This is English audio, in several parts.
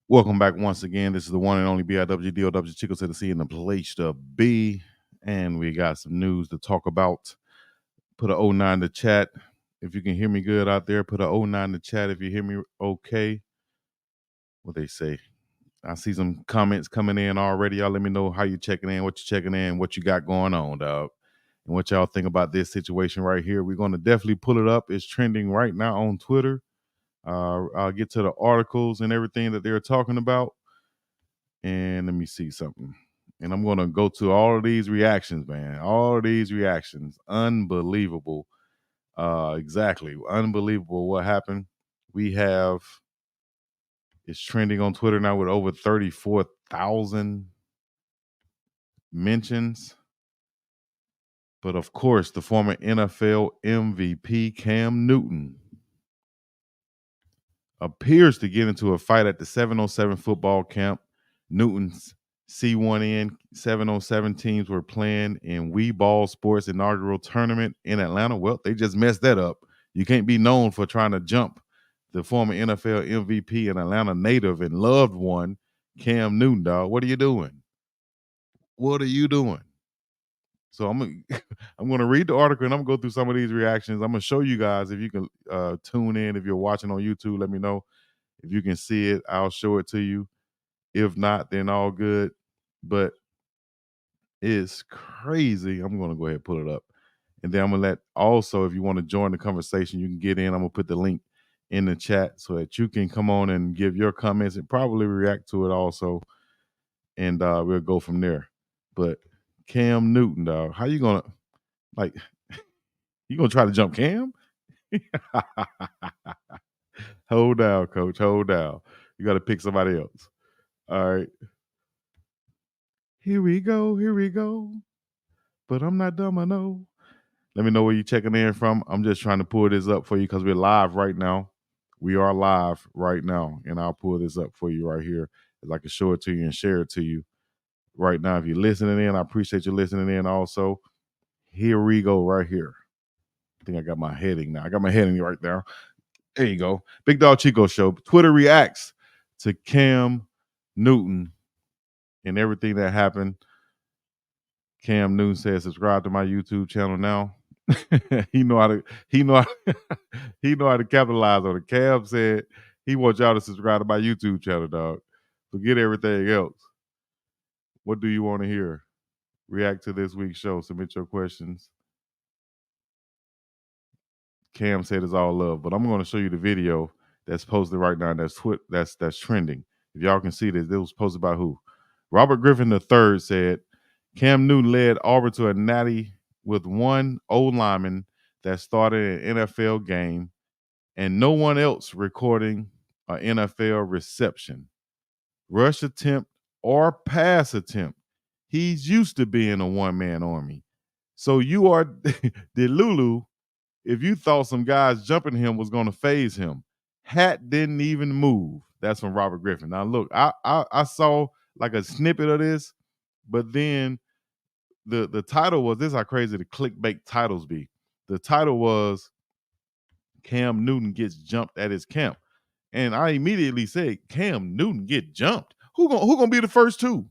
Welcome back once again. This is the one and only BIWDOW Chico to the C in the place to be. And we got some news to talk about. Put a 09 in the chat. If you can hear me good out there, put a 09 in the chat if you hear me okay. What they say. I see some comments coming in already. Y'all let me know how you checking in, what you checking in, what you got going on, dog. And what y'all think about this situation right here. We're going to definitely pull it up. It's trending right now on Twitter. I'll get to the articles and everything that they're talking about. And let me see something. And I'm going to go to all of these reactions, man. All of these reactions. Unbelievable. Exactly. Unbelievable what happened. We have, it's trending on Twitter now with over 34,000 mentions. But of course, the former NFL MVP Cam Newton appears to get into a fight at the 707 football camp. Newton's C1N 707 teams were playing in Wii Ball Sports inaugural tournament in Atlanta. Well, they just messed that up. You can't be known for trying to jump the former NFL MVP and Atlanta native and loved one, Cam Newton, dog. What are you doing? What are you doing? So I'm going to read the article and I'm going to go through some of these reactions. I'm going to show you guys if you can tune in. If you're watching on YouTube, let me know. If you can see it, I'll show it to you. If not, then all good. But it's crazy. I'm going to go ahead and pull it up. And then I'm going to let also, if you want to join the conversation, you can get in. I'm going to put the link in the chat so that you can come on and give your comments and probably react to it also. And we'll go from there. But Cam Newton, dog, how you going to, like, you going to try to jump Cam? Hold down, coach. Hold down. You got to pick somebody else. All right. Here we go. Here we go. But I'm not dumb, I know. Let me know where you're checking in from. I'm just trying to pull this up for you because we're live right now. We are live right now. And I'll pull this up for you right here as I can show it to you and share it to you right now. If you're listening in, I appreciate you listening in also. Here we go right here. I think I got my heading now. I got my heading right there. There you go. Big Dog Chico Show. Twitter reacts to Cam Newton and everything that happened. Cam Newton says, subscribe to my YouTube channel now. he know how to capitalize on it. Cam said he wants y'all to subscribe to my YouTube channel, dog. Forget everything else. What do you want to hear? React to this week's show. Submit your questions. Cam said it's all love, but I'm going to show you the video that's posted right now. That's trending. If y'all can see this, it was posted by who? Robert Griffin III said Cam Newton led Auburn to a natty with one old lineman that started an NFL game and no one else recording an NFL reception, rush attempt, or pass attempt. He's used to being a one-man army. So you are Delulu if you thought some guys jumping him was going to phase him. Hat didn't even move. That's from Robert Griffin. Now, look, I saw like a snippet of this, but then the title was, this is how crazy the clickbait titles be. The title was Cam Newton gets jumped at his camp. And I immediately said, Cam Newton get jumped? Who gonna be the first two?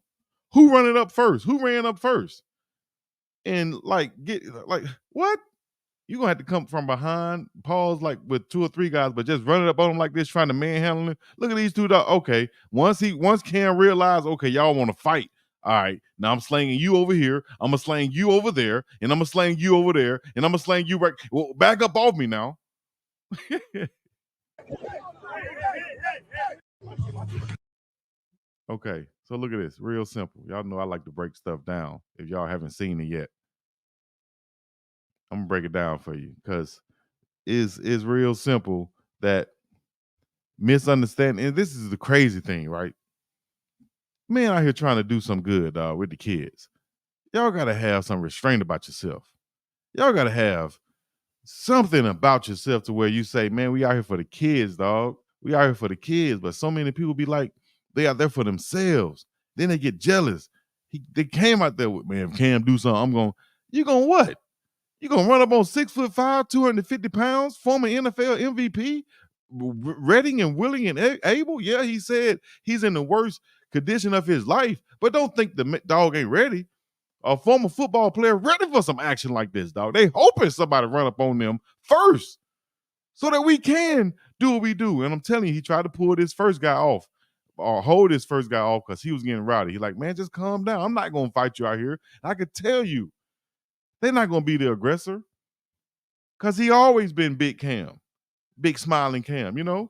Who running up first? Who ran up first? And like what? You're gonna have to come from behind, pause like with two or three guys, but just running up on him like this, trying to manhandle him. Look at these two dogs. Okay. Once Cam realized, okay, y'all want to fight. All right, now I'm slanging you over here. I'm gonna slang you over there, and I'm gonna slang you over there, and I'm gonna slang you back. Well, back up off me now. Okay, so look at this. Real simple. Y'all know I like to break stuff down. If y'all haven't seen it yet, I'm gonna break it down for you because it's real simple that misunderstanding. And this is the crazy thing, right? Man out here trying to do some good with the kids. Y'all gotta have some restraint about yourself. Y'all gotta have something about yourself to where you say, man, we out here for the kids, dog. We out here for the kids. But so many people be like, they out there for themselves. Then they get jealous. They came out there with, man, if Cam do something, you gonna what? You gonna run up on 6'5", 250 pounds, former NFL MVP? ready and willing and able. Yeah, he said he's in the worst condition of his life, but don't think the dog ain't ready. A former football player ready for some action like this, dog. They hoping somebody run up on them first so that we can do what we do. And I'm telling you, he tried to pull this first guy off or hold this first guy off because he was getting rowdy. He's like, man, just calm down. I'm not going to fight you out here. I could tell you, they're not going to be the aggressor because he always been Big Cam, big smiling Cam, you know?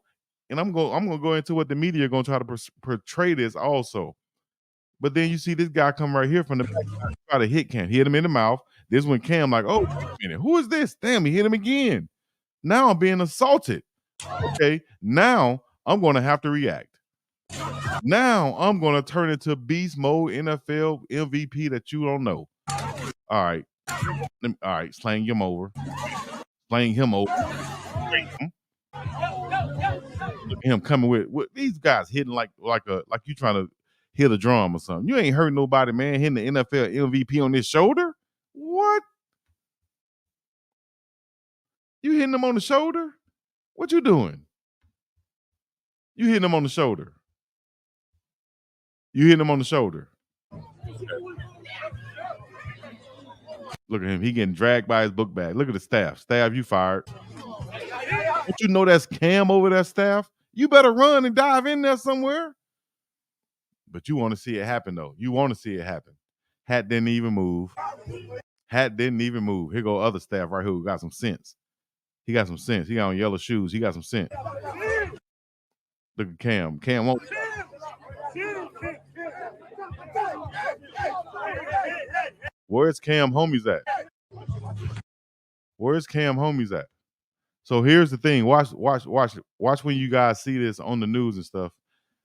And I'm going to go into what the media are going to try to portray this also. But then you see this guy come right here from the back, try to hit Cam. He hit him in the mouth. This one Cam like, oh, wait a minute, who is this? Damn, he hit him again. Now I'm being assaulted. Okay, now I'm going to have to react. Now I'm going to turn into beast mode NFL MVP that you don't know. All right. All right, slang him over. Slang him over. Look at him coming with these guys hitting like you trying to hit a drum or something. You ain't hurt nobody, man, hitting the NFL MVP on his shoulder. What? You hitting him on the shoulder? What you doing? You hitting him on the shoulder. You hitting him on the shoulder. Look at him. He getting dragged by his book bag. Look at the staff. Staff, you fired. Don't you know that's Cam over that staff? You better run and dive in there somewhere. But you want to see it happen, though. You want to see it happen. Hat didn't even move. Hat didn't even move. Here go other staff right here who got some sense. He got some sense. He got on yellow shoes. He got some sense. Look at Cam. Cam won't. Where's Cam homies at? Where's Cam homies at? So here's the thing. Watch when you guys see this on the news and stuff.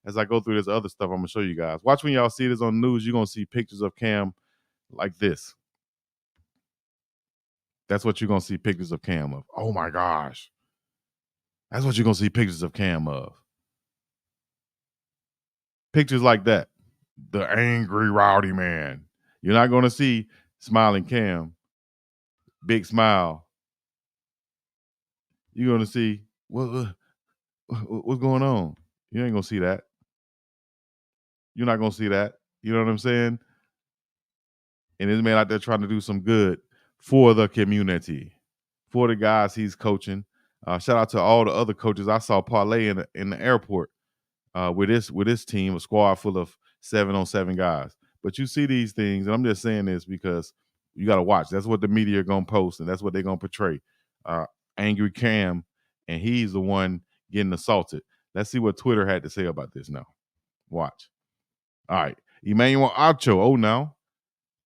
As I go through this other stuff, I'm gonna show you guys. Watch when y'all see this on the news. You're gonna see pictures of Cam like this. That's what you're gonna see pictures of Cam of. Oh my gosh. That's what you're gonna see pictures of Cam of. Pictures like that. The angry rowdy man. You're not gonna see smiling Cam. Big smile. You're gonna see what's going on. You ain't gonna see that. You're not gonna see that. You know what I'm saying? And this man out there trying to do some good for the community, for the guys he's coaching. Shout out to all the other coaches. I saw parlay in the airport with this team, a squad full of 7-on-7 guys. But you see these things, and I'm just saying this because you got to watch. That's what the media are gonna post, and that's what they're gonna portray. Angry Cam, and he's the one getting assaulted. Let's see what Twitter had to say about this now. Watch. All right. Emmanuel Acho. Oh, now.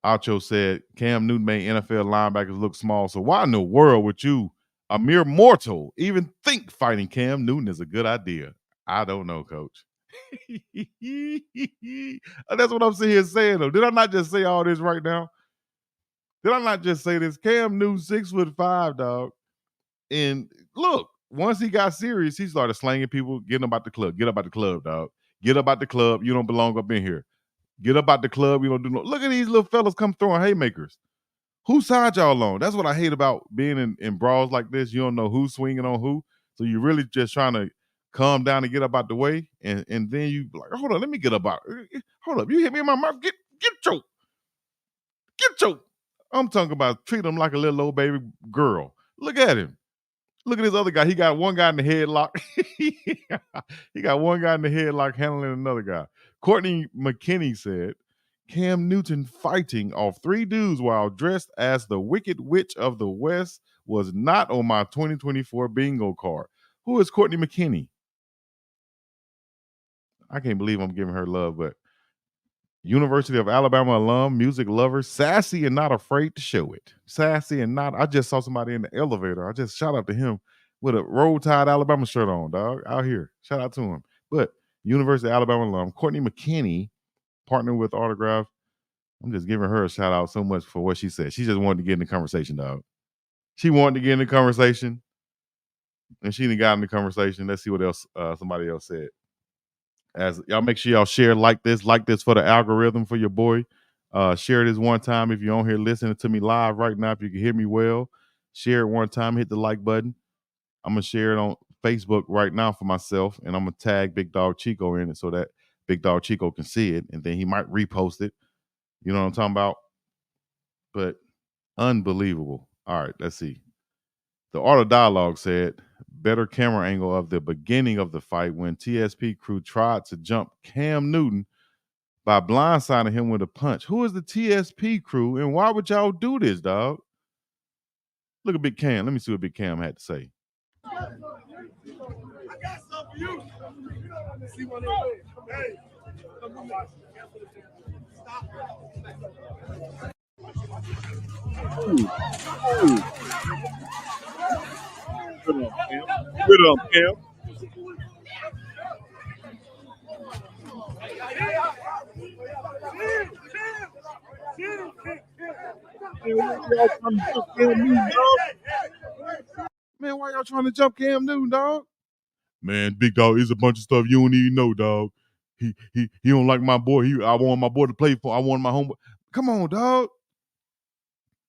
Acho said Cam Newton made NFL linebackers look small. So why in the world would you, a mere mortal, even think fighting Cam Newton is a good idea? I don't know, Coach. That's what I'm sitting here saying, though. Did I not just say all this right now? Did I not just say this? Cam Newton, 6'5", dog. And look, once he got serious, he started slanging people, getting about the club. Get up out the club, dog. Get up out the club. You don't belong up in here. Get up out the club. You don't do no. Look at these little fellas come throwing haymakers. Whose side y'all on? That's what I hate about being in brawls like this. You don't know who's swinging on who. So you're really just trying to calm down and get up out the way. And then you like, hold on, let me get up out. Hold up. You hit me in my mouth. Get choked. Get choked. I'm talking about treat him like a little old baby girl. Look at him. Look at this other guy. He got one guy in the headlock. He got one guy in the headlock handling another guy. Courtney McKinney said, Cam Newton fighting off 3 dudes while dressed as the Wicked Witch of the West was not on my 2024 bingo card. Who is Courtney McKinney? I can't believe I'm giving her love, but University of Alabama alum, music lover, sassy and not afraid to show it. Sassy and not. I just saw somebody in the elevator. I just shout out to him with a Roll Tide Alabama shirt on, dog, out here. Shout out to him. But University of Alabama alum, Courtney McKinney, partnered with Autograph. I'm just giving her a shout out so much for what she said. She just wanted to get in the conversation, dog. She wanted to get in the conversation, and she didn't got in the conversation. Let's see what else somebody else said. As y'all make sure y'all share, like this for the algorithm for your boy. Share this one time if you're on here listening to me live right now. If you can hear me well, share it one time, hit the like button. I'm gonna share it Facebook right now for myself, and I'm gonna tag Big Dog Chico in it so that Big Dog Chico can see it, and then he might repost it. You know what I'm talking about? But unbelievable. All right, let's see. The Art of Dialogue said, better camera angle of the beginning of the fight when TSP crew tried to jump Cam Newton by blindsiding him with a punch. Who is the TSP crew, and why would y'all do this, dog? Look at Big Cam. Let me see what Big Cam had to say. I got something for you. See one of hey, stop. Good on, Cam. Good on, Cam. Man, why y'all trying to jump Cam Newton, dog? Man, Big Dog is a bunch of stuff you don't even know, dog. He don't like my boy. I want my boy to play for. I want my homeboy. Come on, dog.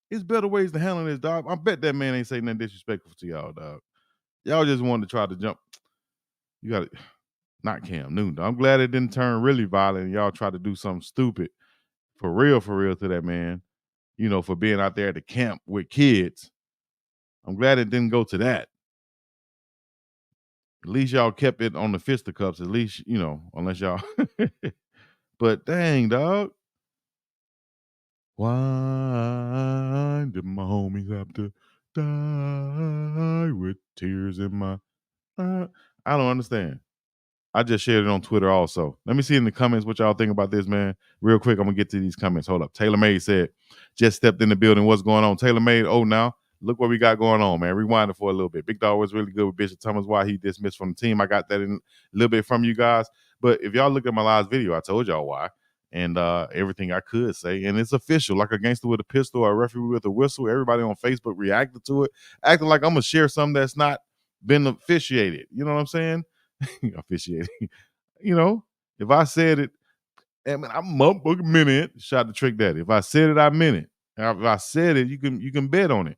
There's better ways to handle this, dog. I bet that man ain't saying nothing disrespectful to y'all, dog. Y'all just wanted to try to jump. You got to not Cam Newton. I'm glad it didn't turn really violent and y'all tried to do something stupid for real to that man, you know, for being out there at the camp with kids. I'm glad it didn't go to that. At least y'all kept it on the fisticuffs, at least, you know, unless y'all. But dang, dog. Why did my homies have to die with tears in my I don't understand. I just shared it on Twitter also. Let me see in the comments what y'all think about this, man. Real quick, I'm going to get to these comments. Hold up. Taylor Made said, just stepped in the building. What's going on? Taylor Made, now. Look what we got going on, man. Rewind it for a little bit. Big Dog was really good with Bishop Thomas. Why he dismissed from the team. I got that in a little bit from you guys. But if y'all look at my last video, I told y'all why. And everything I could say. And it's official. Like a gangster with a pistol or a referee with a whistle. Everybody on Facebook reacted to it. Acting like I'm going to share something that's not been officiated. You know what I'm saying? Officiated. You know, if I said it, I mean, I'm up a minute. Shot the Trick Daddy. If I said it, I meant it. If I said it, you can bet on it.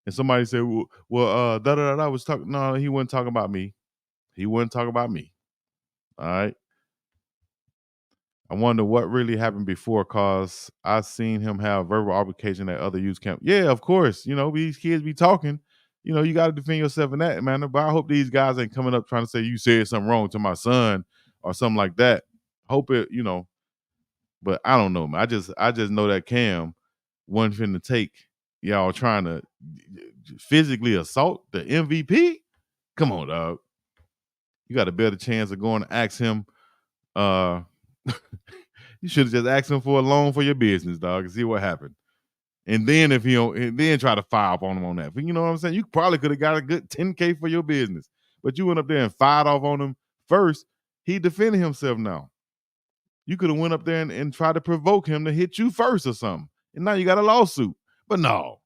And somebody said, well, da was talking. No, he wasn't talking about me. He wasn't talking about me. All right. I wonder what really happened before, cause I seen him have verbal altercation at other youth camp. Yeah, of course. You know, these kids be talking. You know, you got to defend yourself in that, man. But I hope these guys ain't coming up trying to say you said something wrong to my son or something like that. Hope it, you know. But I don't know, man. I just know that Cam wasn't finna take y'all trying to physically assault the MVP. Come on, dog. You got a better chance of going to ask him. You should have just asked him for a loan for your business, dog, and see what happened. And then if he don't, and then try to fire up on him on that. But you know what I'm saying? You probably could have got a good 10K for your business. But you went up there and fired off on him first. He defended himself now. You could have went up there and tried to provoke him to hit you first or something. And now you got a lawsuit. But no.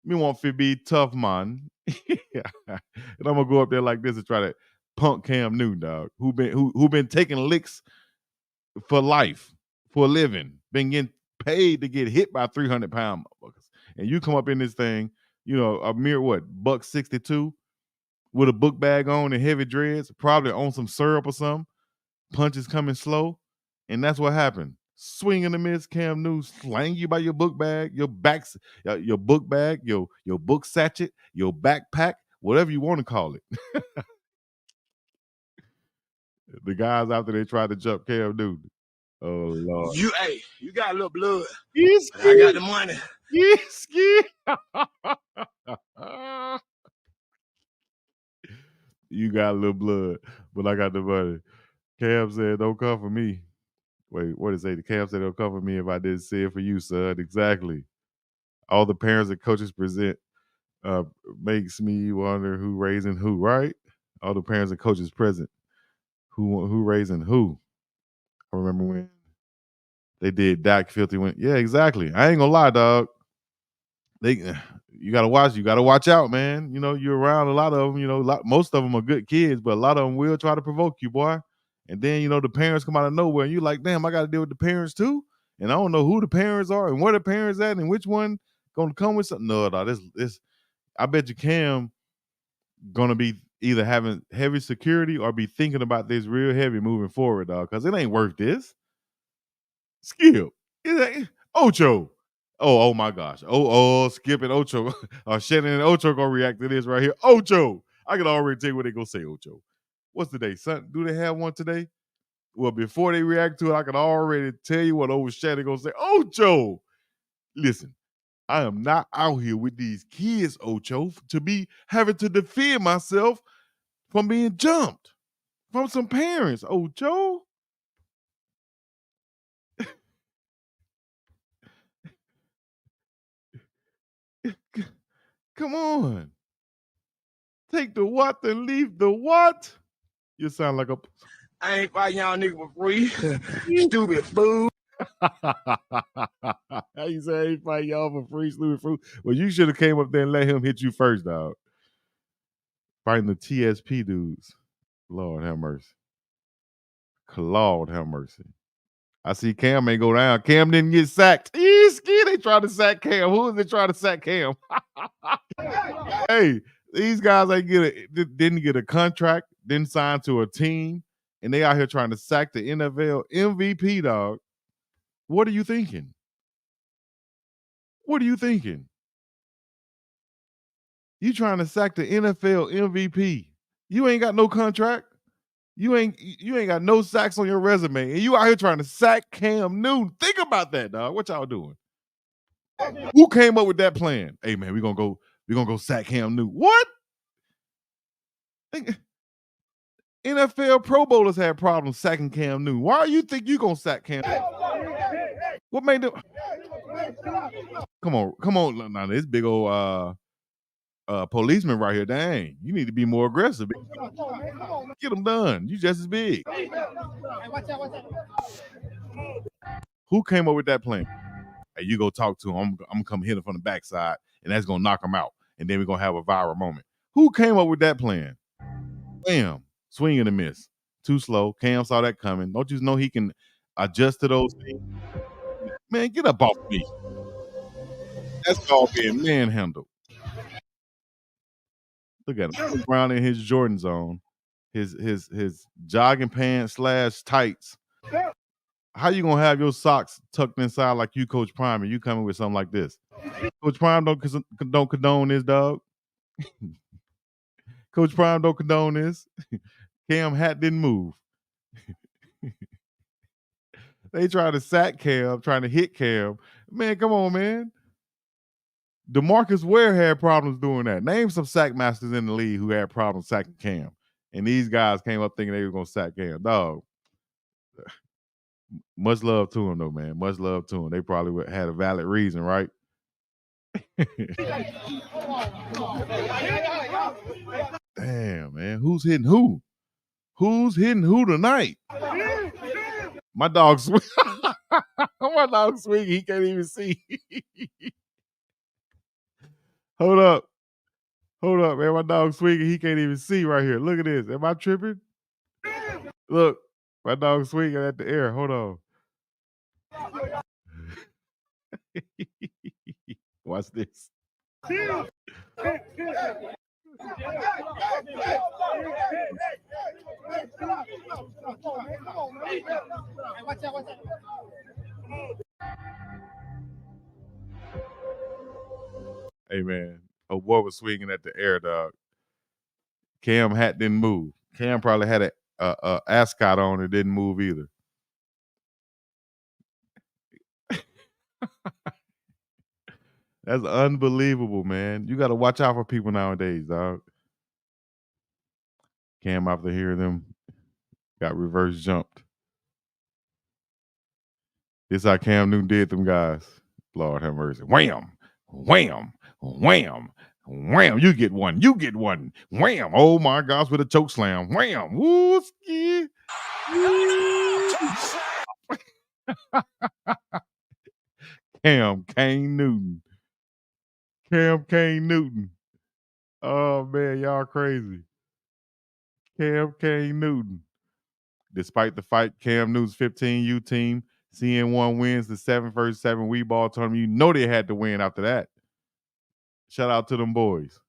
Me want to be tough, man. And I'm gonna go up there like this and try to punk Cam Newton, dog, who been taking licks for life, for a living, been getting paid to get hit by 300-pound motherfuckers. And you come up in this thing, you know, a mere $1.62 with a book bag on and heavy dreads, probably on some syrup or something. Punches coming slow, and that's what happened. Swing in the midst, Cam Newton slang you by your book bag, your book bag, your book sachet, your backpack, whatever you want to call it. The guys after they tried to jump Cam Newton. Oh Lord. You got a little blood. Yes, I got the money. Yes, You got a little blood, but I got the money. Cam said, "Don't come for me." Wait, what did it say? The Cam said, "Don't come for me if I didn't say it for you, son." Exactly. All the parents and coaches present makes me wonder who raising who, right? All the parents and coaches present. Who raising who? I remember when they did Dak Filthy when yeah, exactly. I ain't gonna lie, dog. You gotta watch out, man. You know, you're around a lot of them, you know, most of them are good kids, but a lot of them will try to provoke you, boy. And then, you know, the parents come out of nowhere and you're like, damn, I gotta deal with the parents too. And I don't know who the parents are and where the parents at and which one gonna come with something. No, this I bet you Cam gonna be either having heavy security or be thinking about this real heavy moving forward, dog, because it ain't worth this. Skip. It ain't Ocho. Oh my gosh. Skip and Ocho. Shannon and Ocho gonna react to this right here. Ocho. I can already tell you what they gonna say, Ocho. What's today? Do they have one today? Well, before they react to it, I can already tell you what old Shannon gonna say. Ocho. Listen, I am not out here with these kids, Ocho, to be having to defend myself from being jumped from some parents, Ocho. Come on. Take the what and leave the what? You sound like a I ain't fighting y'all niggas for free. Stupid fool. How you say I ain't fight y'all for free, stupid fool? Well, you should have came up there and let him hit you first, dog. Fighting the TSP dudes. Lord have mercy. Claude have mercy. I see Cam ain't go down. Cam didn't get sacked. They tried to sack Cam. Who is they trying to sack Cam? Hey, these guys didn't get a contract, didn't sign to a team, and they out here trying to sack the NFL MVP, dog. What are you thinking? What are you thinking? You trying to sack the NFL MVP. You ain't got no contract. You ain't got no sacks on your resume. And you out here trying to sack Cam Newton. Think about that, dog. What y'all doing? Who came up with that plan? Hey man, we're gonna go sack Cam Newton. What? NFL Pro Bowlers had problems sacking Cam Newton. Why do you think you gonna sack Cam? What made them? Come on, now this big old policeman right here. Dang, you need to be more aggressive. Get them done. You just as big. Who came up with that plan? Hey, you go talk to him. I'm gonna come hit him from the backside, and that's gonna knock him out. And then we're gonna have a viral moment. Who came up with that plan? Bam, swing and a miss. Too slow. Cam saw that coming. Don't you know he can adjust to those things? Man, get up off me. That's called being manhandled. Look at him. Around in his Jordans on, his jogging pants / tights. How you gonna have your socks tucked inside like you Coach Prime and you coming with something like this? Coach Prime don't condone this, dog. Coach Prime don't condone this. Cam hat didn't move. They trying to sack Cam, trying to hit Cam. Man, come on, man. DeMarcus Ware had problems doing that. Name some sack masters in the league who had problems sacking Cam. And these guys came up thinking they were gonna sack Cam. Dog. Much love to him though, man. Much love to him. They probably had a valid reason, right? Damn, man. Who's hitting who? Who's hitting who tonight? My dog swing. My dog swing. He can't even see. Hold up, man. My dog swinging. He can't even see right here. Look at this. Am I tripping? Look, my dog swinging at the air. Hold on. Watch this. Hey man, a boy was swinging at the air, dog. Cam hat didn't move. Cam probably had a ascot on and didn't move either. That's unbelievable, man. You got to watch out for people nowadays, dog. Cam after hearing them got reverse jumped. This how Cam Newton did them guys. Lord have mercy. Wham, wham, wham, wham. You get one. You get one. Wham. Oh my gosh, with a choke slam. Wham. Woo, ski. Cam Kane Newton. Cam Kane Newton. Oh man, y'all crazy. Cam Kane Newton. Despite the fight, Cam Newton's 15U team, CN1 wins the 7-7 Wii Ball tournament. You know they had to win after that. Shout out to them boys.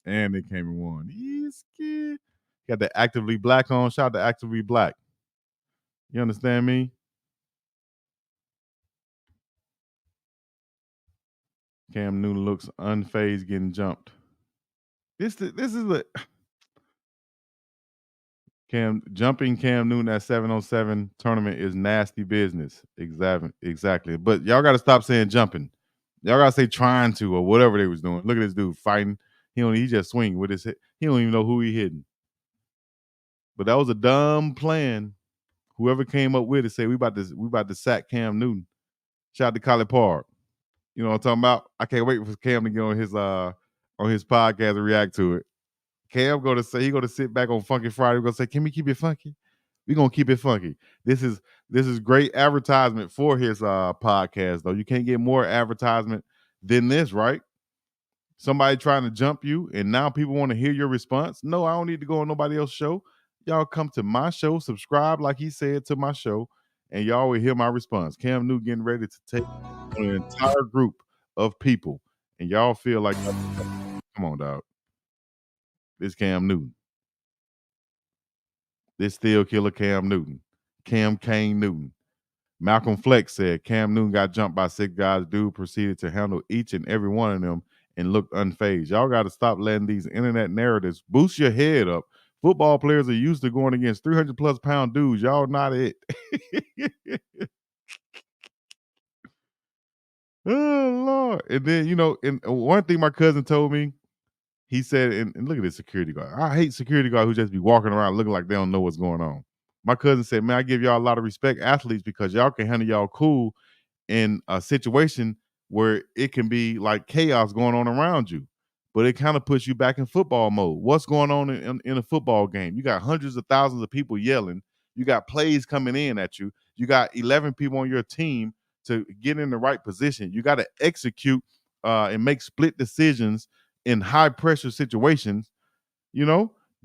And they came and won. He's scared. Got the Actively Black on. Shout out to Actively Black. You understand me? Cam Newton looks unfazed getting jumped. This is what jumping Cam Newton at 7-on-7 tournament is nasty business. Exactly. But y'all got to stop saying jumping. Y'all got to say trying to or whatever they was doing. Look at this dude fighting. He just swing with his head. He don't even know who he hitting. But that was a dumb plan. Whoever came up with it said we about to sack Cam Newton. Shout out to Colin Park. You know what I'm talking about? I can't wait for Cam to get on his podcast and react to it. Cam gonna sit back on Funky Friday. We're gonna say, can we keep it funky? We're gonna keep it funky. This is great advertisement for his podcast, though. You can't get more advertisement than this, right? Somebody trying to jump you, and now people want to hear your response. No, I don't need to go on nobody else's show. Y'all come to my show, subscribe, like he said, to my show, and y'all will hear my response. Cam Newton getting ready to take on an entire group of people, and y'all feel like, come on, dog. This Cam Newton. This still killer Cam Newton. Cam Kane Newton. Malcolm Flex said Cam Newton got jumped by 6 guys. Dude proceeded to handle each and every one of them and looked unfazed. Y'all got to stop letting these internet narratives boost your head up. Football players are used to going against 300 plus pound dudes. Y'all not it. Oh Lord. And then, and one thing my cousin told me, he said, and look at this security guard. I hate security guard who just be walking around looking like they don't know what's going on. My cousin said, man, I give y'all a lot of respect, athletes, because y'all can handle y'all cool in a situation where it can be like chaos going on around you. But it kind of puts you back in football mode. What's going on in a football game? You got hundreds of thousands of people yelling. You got plays coming in at you. You got 11 people on your team to get in the right position. You got to execute and make split decisions in high pressure situations.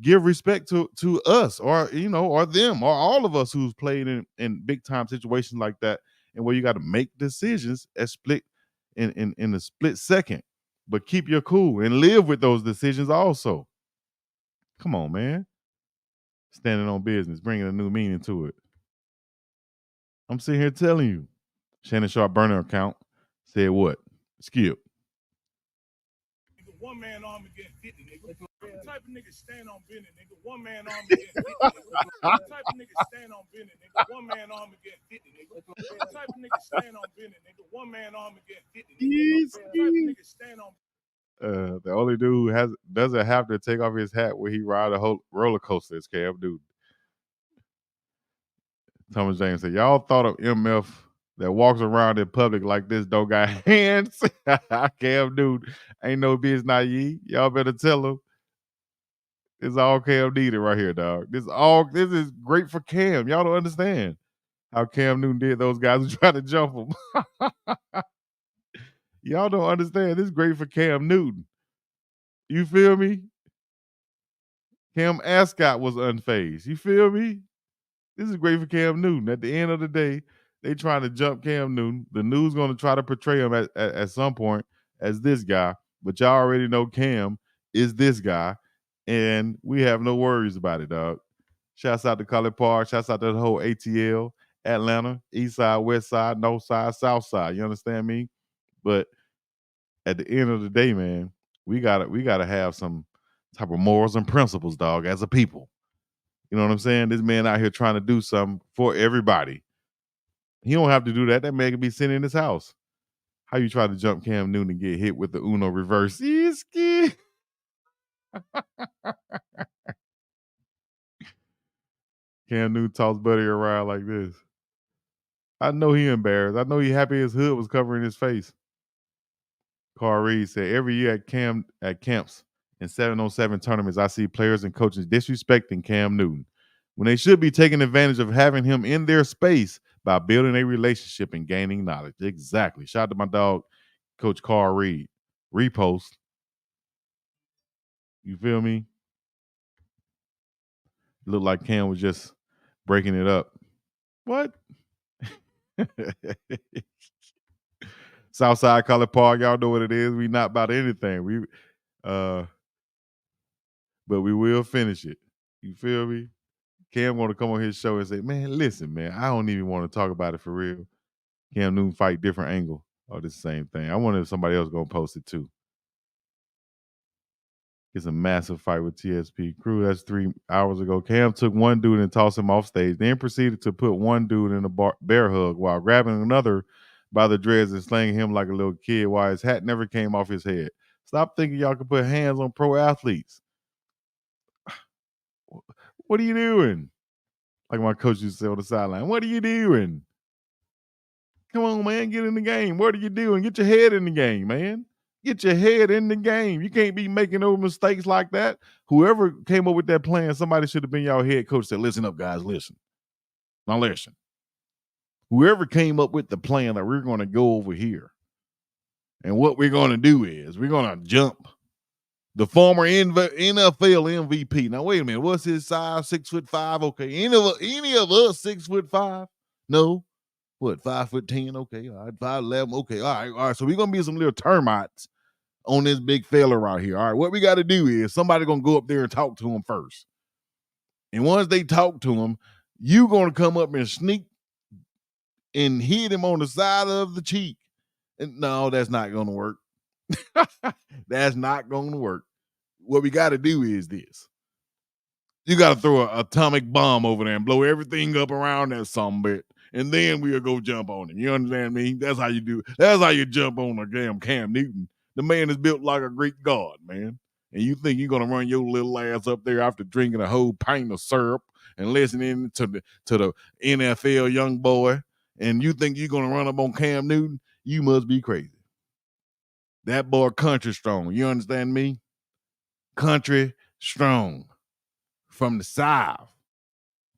Give respect to us, or or them, or all of us who's played in big time situations like that, and where you got to make decisions at split in a split second, but keep your cool and live with those decisions also. Come on, man. Standing on business, bringing a new meaning to it. I'm sitting here telling you. Shannon Sharp burner account said what? Skip. One man army get 50, nigga. What type of nigga stand on business, nigga? One man army get 50, nigga. What type of nigga stand on business, nigga? One man army get 50, nigga. What type of nigga stand on business, nigga? One man army get 50, nigga. What type of nigga stand on The only dude who doesn't have to take off his hat when he ride a whole roller coaster is Cam Newton. Thomas James said, y'all thought of MF that walks around in public like this don't got hands? Cam Newton ain't no bitch naive. Y'all better tell him. It's all Cam needed right here, dog. This is great for Cam. Y'all don't understand how Cam Newton did those guys who tried to jump him. Y'all don't understand. This is great for Cam Newton. You feel me? Cam Ascot was unfazed. You feel me? This is great for Cam Newton. At the end of the day, they trying to jump Cam Newton. The news going to try to portray him at some point as this guy, but y'all already know Cam is this guy, and we have no worries about it, dog. Shouts out to College Park. Shouts out to the whole ATL, Atlanta, East Side, West Side, North Side, South Side. You understand me? But at the end of the day, man, we gotta have some type of morals and principles, dog, as a people. You know what I'm saying? This man out here trying to do something for everybody. He don't have to do that. That man can be sitting in his house. How you try to jump Cam Newton and get hit with the Uno reverse? Cam Newton tossed Buddy around like this. I know he embarrassed. I know he happy his hood was covering his face. Carl Reed said, every year at camps and 7-on-7 tournaments, I see players and coaches disrespecting Cam Newton when they should be taking advantage of having him in their space by building a relationship and gaining knowledge. Exactly. Shout out to my dog, Coach Carl Reed. Repost. You feel me? Looked like Cam was just breaking it up. What? Southside College Park, y'all know what it is. We not about anything. but we will finish it. You feel me? Cam want to come on his show and say, "Man, listen, man, I don't even want to talk about it for real." Cam Newton fight different angle. Oh, this same thing. I wonder if somebody else gonna post it too. It's a massive fight with TSP Crew. That's 3 hours ago. Cam took one dude and tossed him off stage, then proceeded to put one dude in a bear hug while grabbing another by the dreads and slinging him like a little kid while his hat never came off his head. Stop thinking y'all can put hands on pro athletes. What are you doing? Like my coach used to say on the sideline, what are you doing? Come on, man, get in the game. What are you doing? Get your head in the game, man. Get your head in the game. You can't be making no mistakes like that. Whoever came up with that plan, somebody should have been y'all head coach. Said, listen up, guys, listen. Now listen. Whoever came up with the plan that we're going to go over here, and what we're going to do is we're going to jump the former NFL MVP. Now wait a minute, what's his size? 6'5". Okay, any of us 6'5"? No. What, 5'10"? Okay, all right, 5'11". Okay, all right. So we're gonna be some little termites on this big fella right here. All right, what we got to do is somebody gonna go up there and talk to him first, and once they talk to him, you gonna come up and sneak and hit him on the side of the cheek. And no, that's not gonna work. That's not gonna work. What we got to do is this. You got to throw an atomic bomb over there and blow everything up around that sumbit, and then we'll go jump on him. You understand me? That's how you do. That's how you jump on a damn Cam Newton. The man is built like a Greek god, man. And you think you're gonna run your little ass up there after drinking a whole pint of syrup and listening to the NFL young boy, and you think you're gonna run up on Cam Newton? You must be crazy. That boy country strong. You understand me? Country strong. From the South.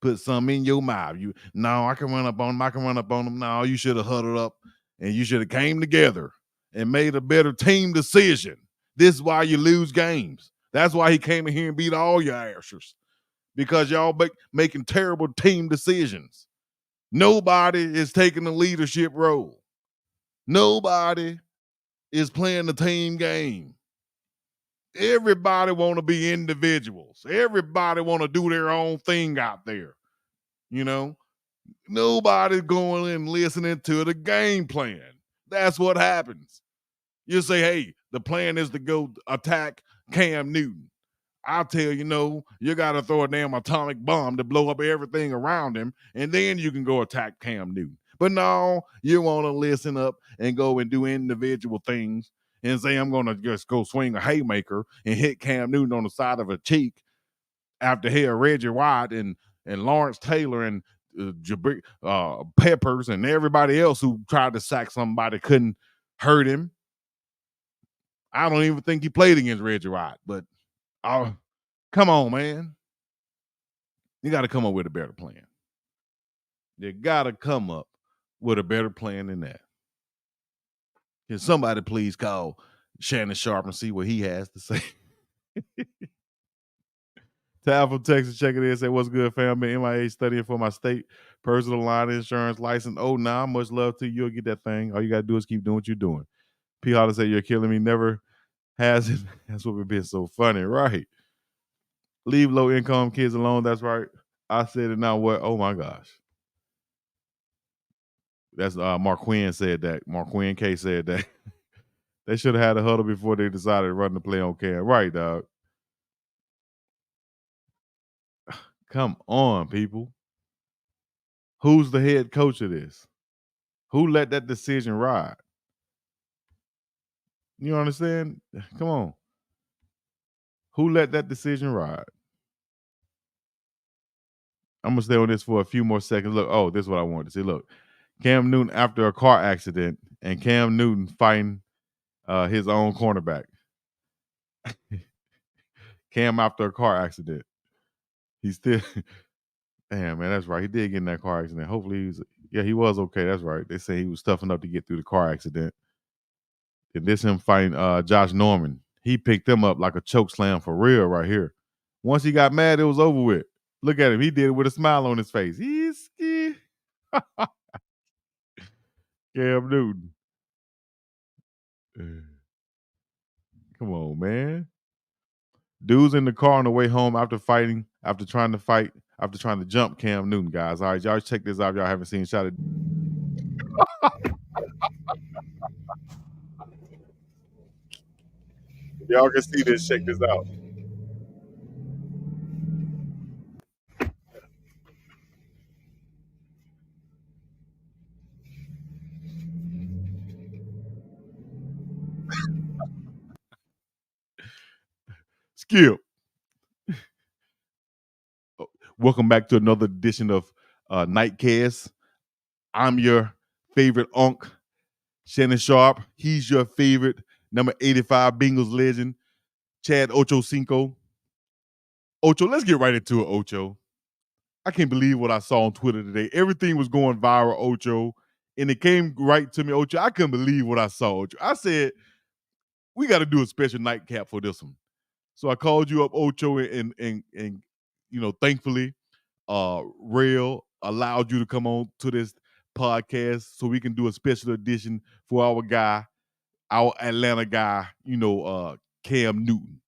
Put some in your mouth. I can run up on him. I can run up on him. No, you should have huddled up and you should have came together and made a better team decision. This is why you lose games. That's why he came in here and beat all your asses. Because y'all making terrible team decisions. Nobody is taking the leadership role. Nobody is playing the team game. Everybody want to be individuals. Everybody want to do their own thing out there. You know, nobody's going and listening to the game plan. That's what happens. You say, hey, the plan is to go attack Cam Newton. I'll tell you, no, you got to throw a damn atomic bomb to blow up everything around him, and then you can go attack Cam Newton. But no, you want to listen up and go and do individual things and say, I'm going to just go swing a haymaker and hit Cam Newton on the side of a cheek after he Reggie White and Lawrence Taylor and Peppers and everybody else who tried to sack somebody couldn't hurt him. I don't even think he played against Reggie White, but come on, man. You got to come up with a better plan. You got to come up with a better plan than that. Can somebody please call Shannon Sharp and see what he has to say? Tal from Texas checking in, say, what's good, fam? Been MIA studying for my state personal line insurance license. Oh, nah, much love to you. You'll get that thing. All you got to do is keep doing what you're doing. P. Holler say, you're killing me. Never has it. That's what been so funny, right? Leave low income kids alone. That's right. I said it now. What? Oh, my gosh. That's Mark Quinn said that. Mark Quinn K said that. They should have had a huddle before they decided to run the play on Cam. Right, dog. Come on, people. Who's the head coach of this? Who let that decision ride? You understand? Come on. Who let that decision ride? I'm going to stay on this for a few more seconds. Look, oh, this is what I wanted to see. Look, Cam Newton after a car accident and Cam Newton fighting his own cornerback. Cam after a car accident. He's still... Damn, man, that's right. He did get in that car accident. Hopefully he was okay. That's right. They say he was tough enough to get through the car accident. And this him fighting Josh Norman. He picked him up like a choke slam for real right here. Once he got mad, it was over with. Look at him. He did it with a smile on his face. He's scared. Cam Newton. Come on, man. Dude's in the car on the way home after trying to jump Cam Newton, guys. All right, y'all check this out. Y'all haven't seen shot it. Y'all can see this. Check this out. Skip. Welcome back to another edition of Nightcast. I'm your favorite Unc, Shannon Sharp. He's your favorite number 85 Bengals legend, Chad Ocho Cinco. Ocho, let's get right into it, Ocho. I can't believe what I saw on Twitter today. Everything was going viral, Ocho, and it came right to me, Ocho. I couldn't believe what I saw, Ocho. I said, we got to do a special nightcap for this one. So I called you up, Ocho, and thankfully, Rail allowed you to come on to this podcast so we can do a special edition for our guy, our Atlanta guy, Cam Newton.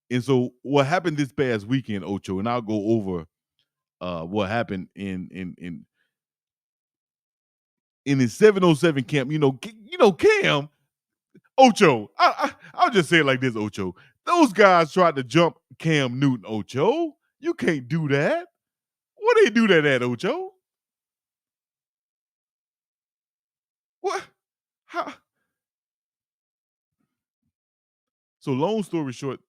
And so what happened this past weekend, Ocho, and I'll go over what happened in his 707 camp. Cam, Ocho. I'll just say it like this, Ocho. Those guys tried to jump Cam Newton, Ocho. You can't do that. What they do that at, Ocho? What? How? So long story short,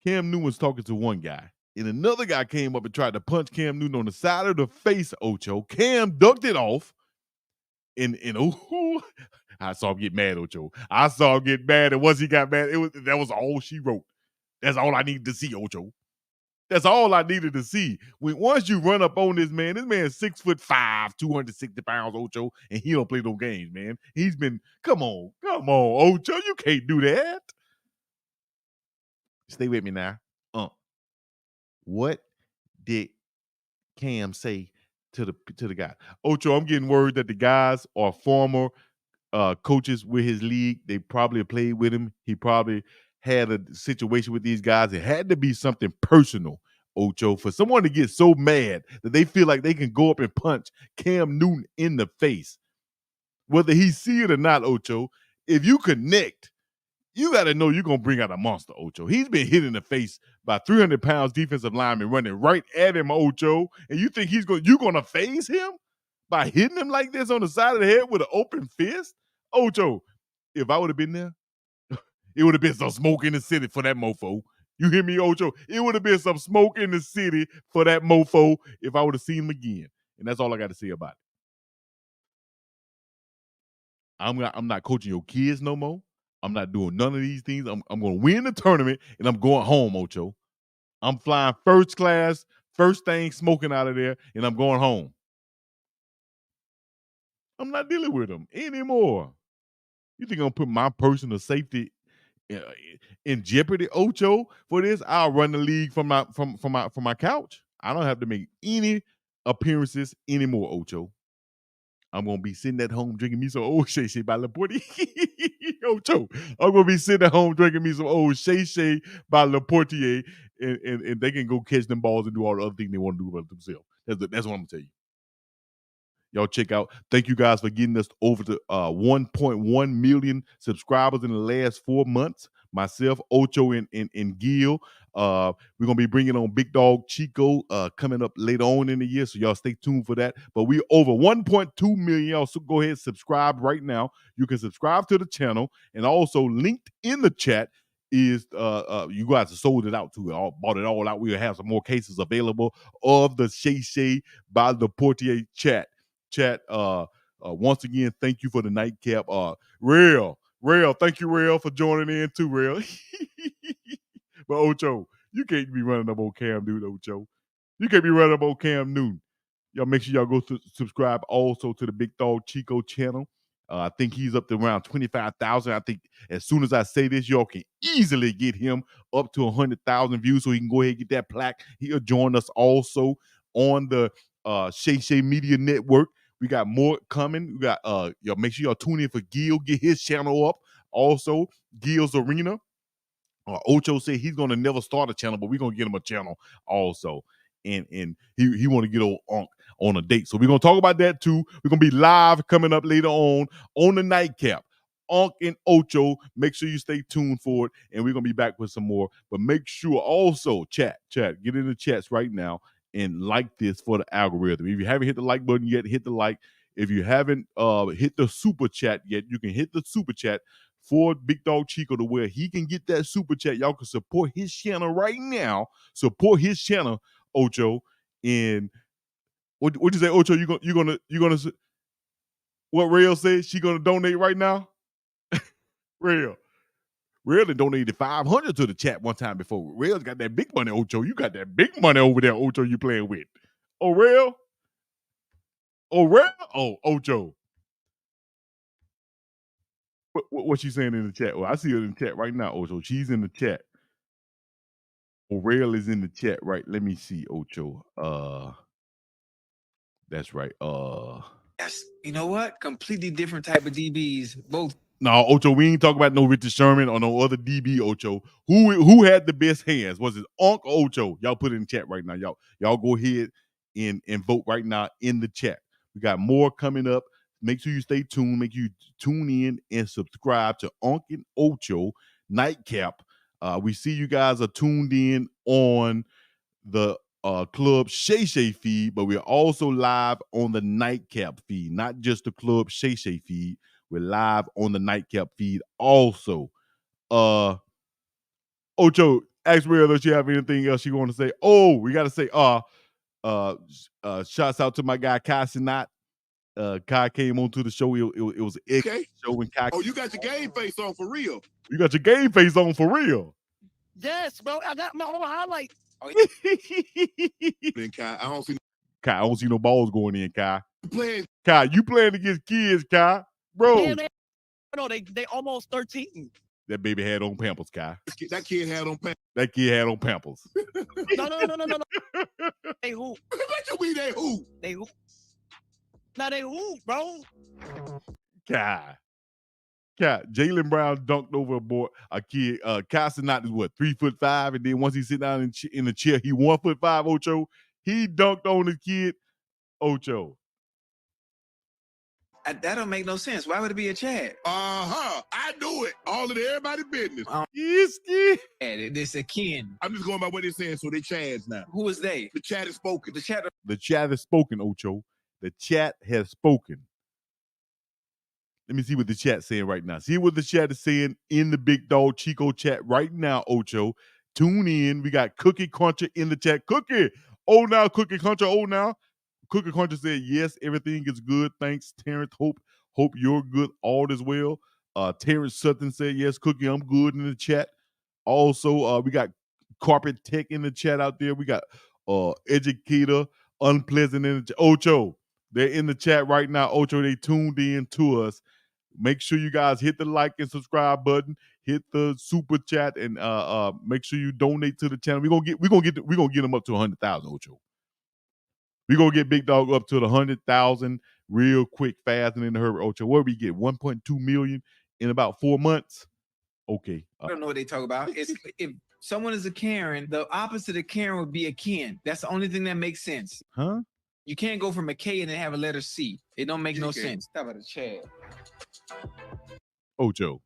Cam Newton was talking to one guy, and another guy came up and tried to punch Cam Newton on the side of the face, Ocho. Cam ducked it off, and I saw him get mad, Ocho. I saw him get mad, and once he got mad, that was all she wrote. That's all I needed to see, Ocho. That's all I needed to see. Once you run up on this man's 6'5", 260 pounds, Ocho, and he don't play no games, man. He's been, come on, Ocho, you can't do that. Stay with me now. What did Cam say to the guy? Ocho, I'm getting word that the guys are former coaches with his league. They probably played with him. He probably had a situation with these guys. It had to be something personal, Ocho, for someone to get so mad that they feel like they can go up and punch Cam Newton in the face. Whether he see it or not, Ocho, if you connect, you got to know you're going to bring out a monster, Ocho. He's been hit in the face by 300 pounds defensive lineman running right at him, Ocho, and you think you're going to phase him by hitting him like this on the side of the head with an open fist? Ocho, if I would have been there, it would have been some smoke in the city for that mofo. You hear me, Ocho? It would have been some smoke in the city for that mofo if I would have seen him again. And that's all I got to say about it. I'm not coaching your kids no more. I'm not doing none of these things. I'm going to win the tournament, and I'm going home, Ocho. I'm flying first class, first thing smoking out of there, and I'm going home. I'm not dealing with them anymore. You think I'm going to put my personal safety in jeopardy, Ocho, for this? I'll run the league from my couch. I don't have to make any appearances anymore, Ocho. I'm gonna be sitting at home drinking me some old Shay Shay by Laporte. Ocho, I'm gonna be sitting at home drinking me some old Shay Shay by Laportier, and they can go catch them balls and do all the other things they want to do about themselves. That's what I'm gonna tell you. Y'all check out. Thank you guys for getting us over to 1.1 million subscribers in the last 4 months. Myself, Ocho, and Gil. We're going to be bringing on BiggDogg Chico coming up later on in the year, so y'all stay tuned for that. But we're over 1.2 million, y'all, so go ahead and subscribe right now. You can subscribe to the channel, and also linked in the chat is you guys have sold it out too. Bought it all out. We'll have some more cases available of the Shay Shay by the Portier chat. Once again, thank you for the nightcap. Rail, thank you, Rail, for joining in too, Rail. But Ocho, you can't be running up on Cam Newton, Ocho. You can't be running up on Cam Newton. Y'all make sure y'all go subscribe also to the BiggDogg Chico channel. I think he's up to around 25,000. I think as soon as I say this, y'all can easily get him up to 100,000 views, so he can go ahead and get that plaque. He'll join us also on the Shay Shay Media Network. We got more coming. We got y'all make sure y'all tune in for Gil, get his channel up. Also, Gil's Arena. Ocho said he's gonna never start a channel, but we're gonna get him a channel also. And he want to get old Unc on a date. So we're gonna talk about that too. We're gonna be live coming up later on the Nightcap. Unc and Ocho, make sure you stay tuned for it, and we're gonna be back with some more. But make sure also chat, get in the chats right now and like this for the algorithm. If you haven't hit the like button yet, hit the like. If you haven't hit the super chat yet, you can hit the super chat for BiggDogg Chico to where he can get that super chat. Y'all can support his channel right now. Support his channel, Ocho. And what you say, Ocho? You gonna what Rail said? She gonna donate right now? Rail done donated 500 to the chat one time before. Rail's got that big money, Ocho. You got that big money over there, Ocho. You playing with? Oh, Rail? Oh, Ocho. What she saying in the chat? Well, I see her in the chat right now, Ocho. She's in the chat. Rail is in the chat, right? Let me see, Ocho. That's right. Yes. You know what? Completely different type of DBs. Both. No, Ocho, we ain't talking about no Richard Sherman or no other DB, Ocho. Who had the best hands? Was it Unc or Ocho? Y'all put it in the chat right now. Y'all go ahead and vote right now in the chat. We got more coming up. Make sure you stay tuned. Make sure you tune in and subscribe to Unc and Ocho Nightcap. We see you guys are tuned in on the Club Shay Shay feed, but we're also live on the Nightcap feed, not just the Club Shay Shay feed. We're live on the Nightcap feed also. Ocho, ask Real if you have anything else you want to say. Oh, we got to say, shouts out to my guy Kai Sinat. Kai came on to the show. It was an excellent show when Kai. Oh, you got your game face on for real. You got your game face on for real. Yes, bro. I got my own highlight. Then Kai, I don't see no balls going in, Kai. Kai, you playing against kids, Kai. Bro. Man, they almost 13. That baby had on Pampers, Kai. That kid had on Pampers. That kid had on Pampers. No. They hoop. What you mean they hoop? They hoop. Now they hoop, bro. Kai. Jalen Brown dunked over a kid. Kai Sinat is what, 3'5", and then once he sit down in the chair, he 1'5", Ocho. He dunked on the kid, Ocho. That don't make no sense. Why would it be a chat? I do it. All of everybody's business. This a kin. I'm just going by what they're saying, so they chads now. Who is they? The chat is spoken. The chat has spoken, Ocho. The chat has spoken. Let me see what the chat's saying right now. See what the chat is saying in the BiggDogg Chico chat right now, Ocho. Tune in. We got Cookie Cruncher in the chat. Cookie. Oh, now, Cookie Cruncher. Oh, now. Cookie Cruncher said, yes, everything is good. Thanks, Terrence. Hope you're good. All is well. Terrence Sutton said, yes, Cookie, I'm good in the chat. Also, we got Carpet Tech in the chat out there. We got Educator Unpleasant in the chat. Ocho, they're in the chat right now. Ocho, they tuned in to us. Make sure you guys hit the like and subscribe button. Hit the super chat and make sure you donate to the channel. We're gonna get them up to 100,000, Ocho. We're going to get BiggDogg up to the 100,000 real quick, fast, and in the hurry. Ocho, where we get 1.2 million in about 4 months? Okay. I don't know what they talk about. It's if someone is a Karen, the opposite of Karen would be a Ken. That's the only thing that makes sense. Huh? You can't go from a K and then have a letter C. It don't make no sense. How about a Chad? Ocho.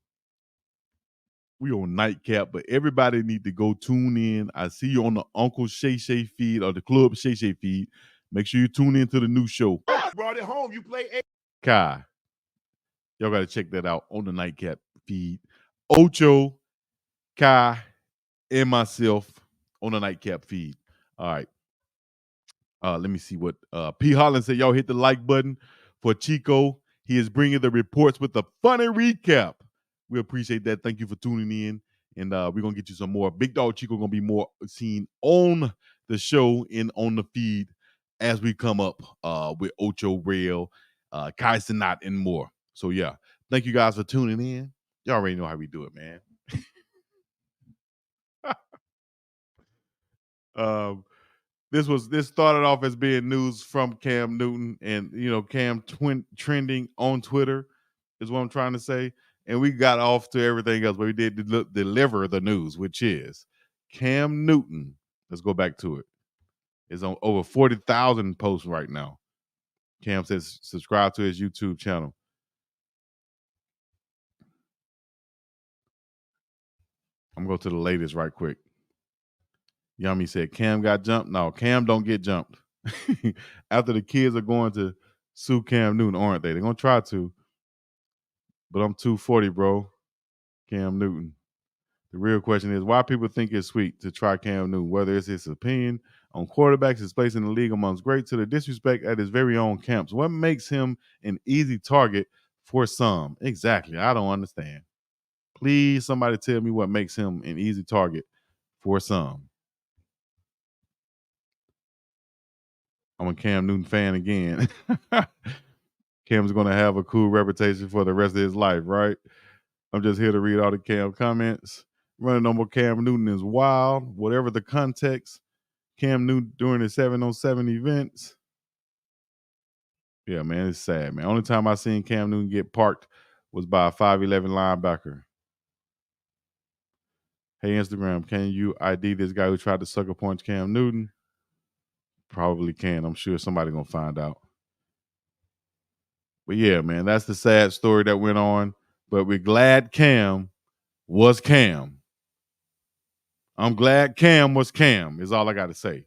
We on Nightcap, but everybody need to go tune in. I see you on the Uncle Shay Shay feed or the Club Shay Shay feed. Make sure you tune in to the new show. Brought it home. You play Kai. Y'all got to check that out on the Nightcap feed. Ocho, Kai, and myself on the Nightcap feed. All right. Let me see what P. Holland said. Y'all hit the like button for Chico. He is bringing the reports with the funny recap. We appreciate that. Thank you for tuning in. And we're going to get you some more. BiggDogg Chico going to be more seen on the show and on the feed as we come up with Ocho Rail, Kai Sinat, and more. So, yeah. Thank you guys for tuning in. Y'all already know how we do it, man. This started off as being news from Cam Newton and, Cam trending on Twitter is what I'm trying to say. and we got off to everything else, but we did deliver the news, which is Cam Newton. Let's go back to it. It's on over 40,000 posts right now. Cam says subscribe to his YouTube channel. I'm going to go to the latest right quick. Yummy said Cam got jumped. No, Cam don't get jumped. After the kids are going to sue Cam Newton, aren't they? They're going to try to. But I'm 240, bro. Cam Newton. The real question is why people think it's sweet to try Cam Newton, whether it's his opinion on quarterbacks, his place in the league amongst greats, to the disrespect at his very own camps. What makes him an easy target for some? Exactly. I don't understand. Please, somebody tell me what makes him an easy target for some. I'm a Cam Newton fan again. Cam's going to have a cool reputation for the rest of his life, right? I'm just here to read all the Cam comments. Running on Cam Newton is wild. Whatever the context, Cam Newton during his 7-on-7 events. Yeah, man, it's sad, man. Only time I seen Cam Newton get parked was by a 5'11 linebacker. Hey, Instagram, can you ID this guy who tried to sucker punch Cam Newton? Probably can. I'm sure somebody's going to find out. But yeah, man, that's the sad story that went on. But we're glad Cam was Cam. I'm glad Cam was Cam, is all I got to say.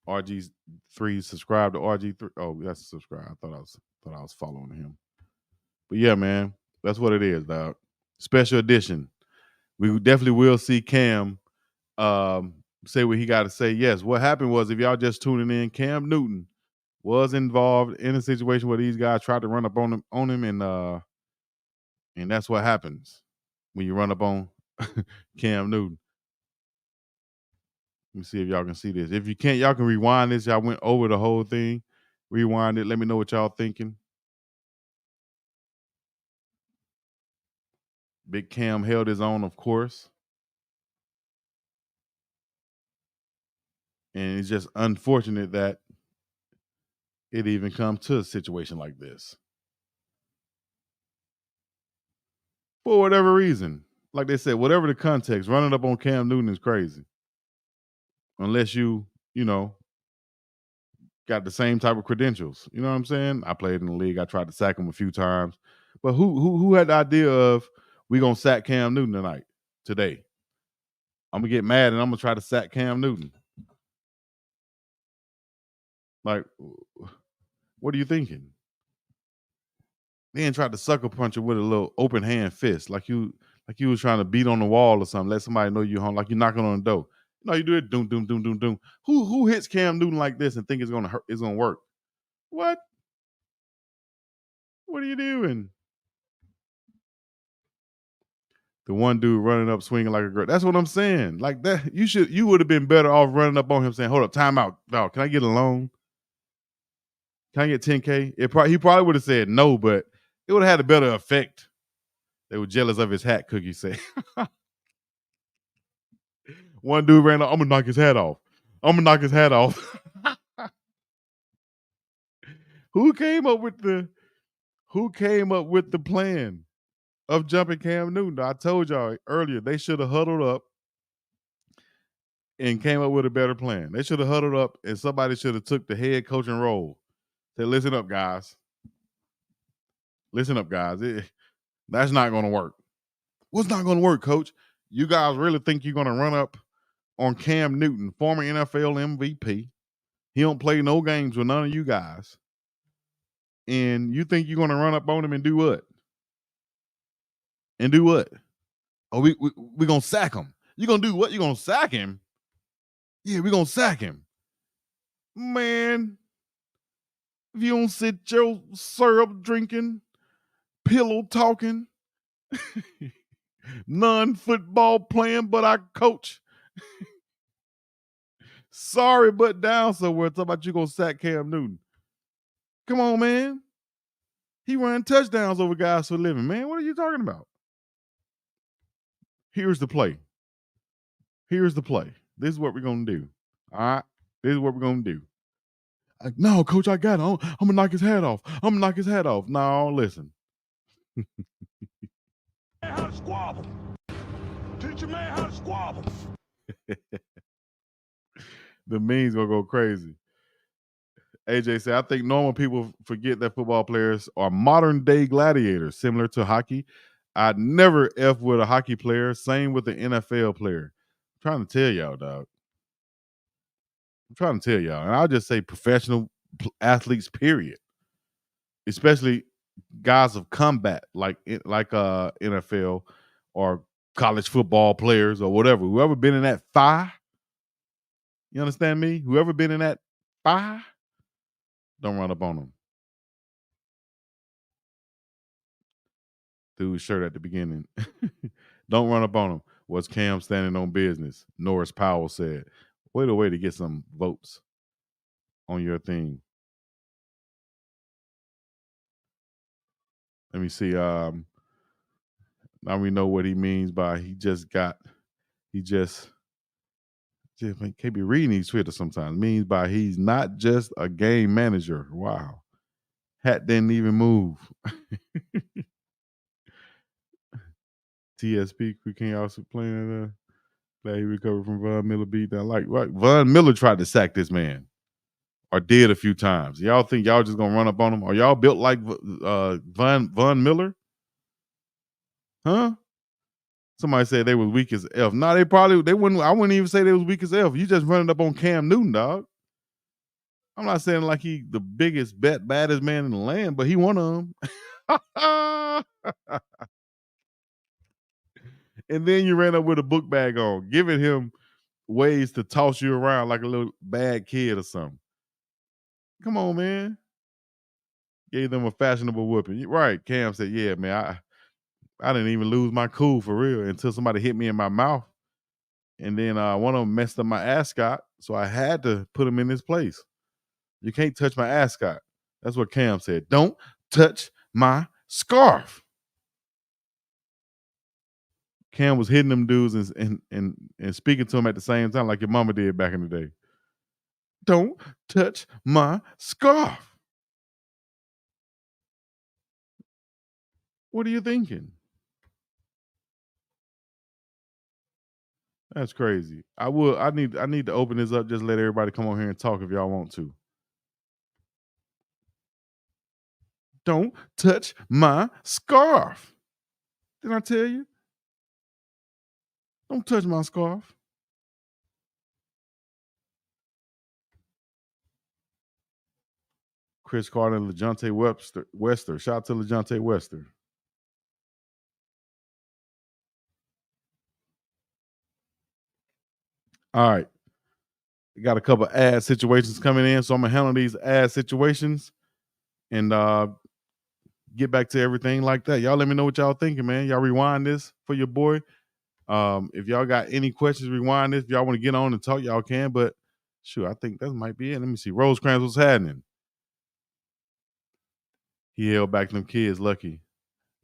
RG3 subscribe to RG3. Oh, that's subscribe. I thought I was following him. But yeah, man, that's what it is, dog. Special edition. We definitely will see Cam say what he got to say. Yes, what happened was, if y'all just tuning in, Cam Newton was involved in a situation where these guys tried to run up on him, and that's what happens when you run up on Cam Newton. Let me see if y'all can see this. If you can't, y'all can rewind this. Y'all went over the whole thing. Rewind it. Let me know what y'all thinking. Big Cam held his own, of course. And it's just unfortunate that it even comes to a situation like this. For whatever reason. Like they said, whatever the context, running up on Cam Newton is crazy. Unless you got the same type of credentials. You know what I'm saying? I played in the league. I tried to sack him a few times. But who had the idea of we gonna sack Cam Newton today? I'm gonna get mad and I'm gonna try to sack Cam Newton. Like, what are you thinking? Then tried to sucker punch him with a little open hand fist, like you was trying to beat on the wall or something. Let somebody know you're home, like you're knocking on the door. No, you do it, doom, doom, doom, doom, doom. Who hits Cam Newton like this and think it's gonna hurt? It's gonna work? What? What are you doing? The one dude running up swinging like a girl. That's what I'm saying. Like that, you would have been better off running up on him saying, "Hold up, time out, dog. Can I get a loan? Can I get 10K?" He probably would have said no, but it would have had a better effect. They were jealous of his hat, Cookie said. One dude ran up, I'm gonna knock his hat off. I'm gonna knock his hat off. Who came up with the plan of jumping Cam Newton? I told y'all earlier, they should have huddled up and came up with a better plan. They should have huddled up and somebody should have took the head coaching role. Said, listen up, guys. Listen up, guys. That's not going to work. What's not going to work, coach? You guys really think you're going to run up on Cam Newton, former NFL MVP? He don't play no games with none of you guys. And you think you're going to run up on him and do what? And do what? Oh, we're going to sack him. You're going to do what? You're going to sack him? Yeah, we're going to sack him. Man, if you don't sit your syrup drinking, pillow talking, non-football playing, but I coach. Sorry, but down somewhere. Talk about you going to sack Cam Newton. Come on, man. He ran touchdowns over guys for a living, man. What are you talking about? Here's the play. Here's the play. This is what we're going to do. All right? This is what we're going to do. No, coach, I got it. I'm going to knock his hat off. I'm going to knock his hat off. No, listen. How to squabble. Teach a man how to squabble. The memes gonna go crazy. AJ said, I think normal people forget that football players are modern day gladiators, similar to hockey. I'd never F with a hockey player. Same with the NFL player. I'm trying to tell y'all, dog. I'm trying to tell y'all. And I'll just say professional athletes, period. Especially guys of combat, like NFL or college football players or whatever. Whoever been in that fire, you understand me? Whoever been in that fire, don't run up on them. Dude's shirt at the beginning. Don't run up on him. Was Cam standing on business? Norris Powell said. Wait a way to get some votes on your thing. Let me see. Now we know what he means by he just can't be reading these Twitter sometimes. Means by he's not just a game manager. Wow. Hat didn't even move. TSP, we can't also play that. Glad he recovered from Von Miller beatdown. Like, right, Von Miller tried to sack this man, or did a few times. Y'all think y'all just gonna run up on him? Are y'all built like Von Miller? Huh? Somebody said they was weak as F. No, they wouldn't. I wouldn't even say they was weak as F. You just running up on Cam Newton, dog. I'm not saying like he the biggest, baddest man in the land, but he one of them. And then you ran up with a book bag on, giving him ways to toss you around like a little bad kid or something. Come on, man. Gave them a fashionable whooping. Right. Cam said, yeah, man, I didn't even lose my cool for real until somebody hit me in my mouth. And then one of them messed up my ascot, so I had to put him in his place. You can't touch my ascot. That's what Cam said. Don't touch my scarf. Cam was hitting them dudes and speaking to them at the same time like your mama did back in the day. Don't touch my scarf. What are you thinking? That's crazy. I need to open this up. Just let everybody come on here and talk if y'all want to. Don't touch my scarf. Did I tell you? Don't touch my scarf. Chris Carter and LeJounte Wester. Shout out to LeJounte Wester. All right. We got a couple ad situations coming in, so I'm going to handle these ad situations and get back to everything like that. Y'all let me know what y'all thinking, man. Y'all rewind this for your boy. If y'all got any questions, rewind this. If y'all want to get on and talk, y'all can. But shoot, I think that might be it. Let me see. Rosecrans, what's happening? He held back them kids, lucky.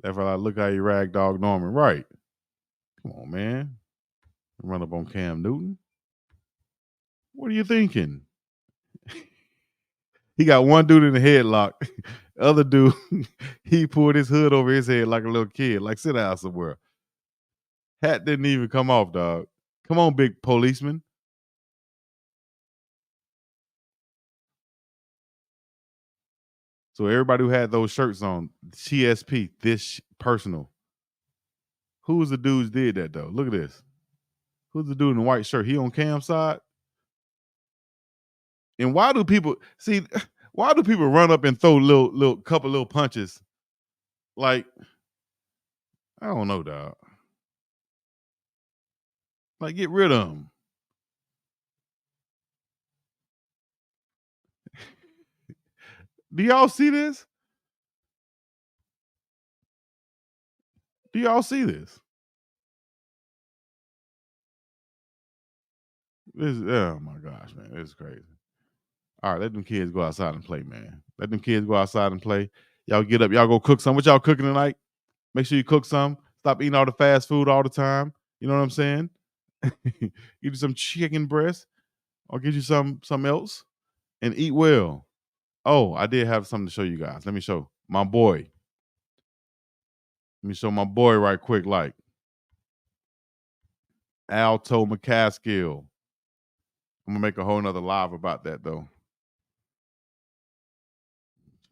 That's why I look how you rag dog Norman. Right. Come on, man. Run up on Cam Newton. What are you thinking? He got one dude in the headlock. Other dude, he pulled his hood over his head like a little kid. Like, sit down somewhere. Hat didn't even come off, dog. Come on, big policeman. So everybody who had those shirts on, TSP, this personal. Who was the dudes did that, though? Look at this. Who's the dude in the white shirt? He on Cam's side? And why do people run up and throw little couple little punches? Like, I don't know, dog. Like, get rid of them. Do y'all see this? Do y'all see this? Oh my gosh, man, this is crazy. All right, let them kids go outside and play, man. Let them kids go outside and play. Y'all get up, y'all go cook some. What y'all cooking tonight? Make sure you cook some. Stop eating all the fast food all the time. You know what I'm saying? Give you some chicken breast, or get you something else, and eat well. Oh, I did have something to show you guys. Let me show my boy. Let me show my boy right quick, like Alto McCaskill. I'm gonna make a whole nother live about that though.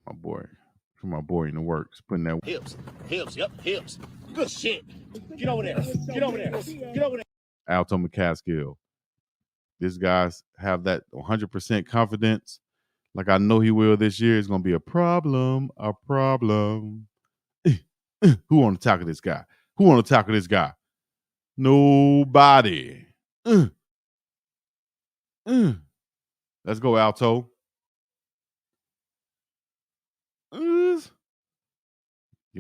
My boy in the works, putting that Hips, yep, hips. Good shit. Get over there. Get over there. Get over there. Alto McCaskill. This guy's have that 100% confidence, like I know he will this year. It's gonna be a problem. Who on the tackle this guy? Who on the tackle this guy? Nobody. Let's go, Alto. Get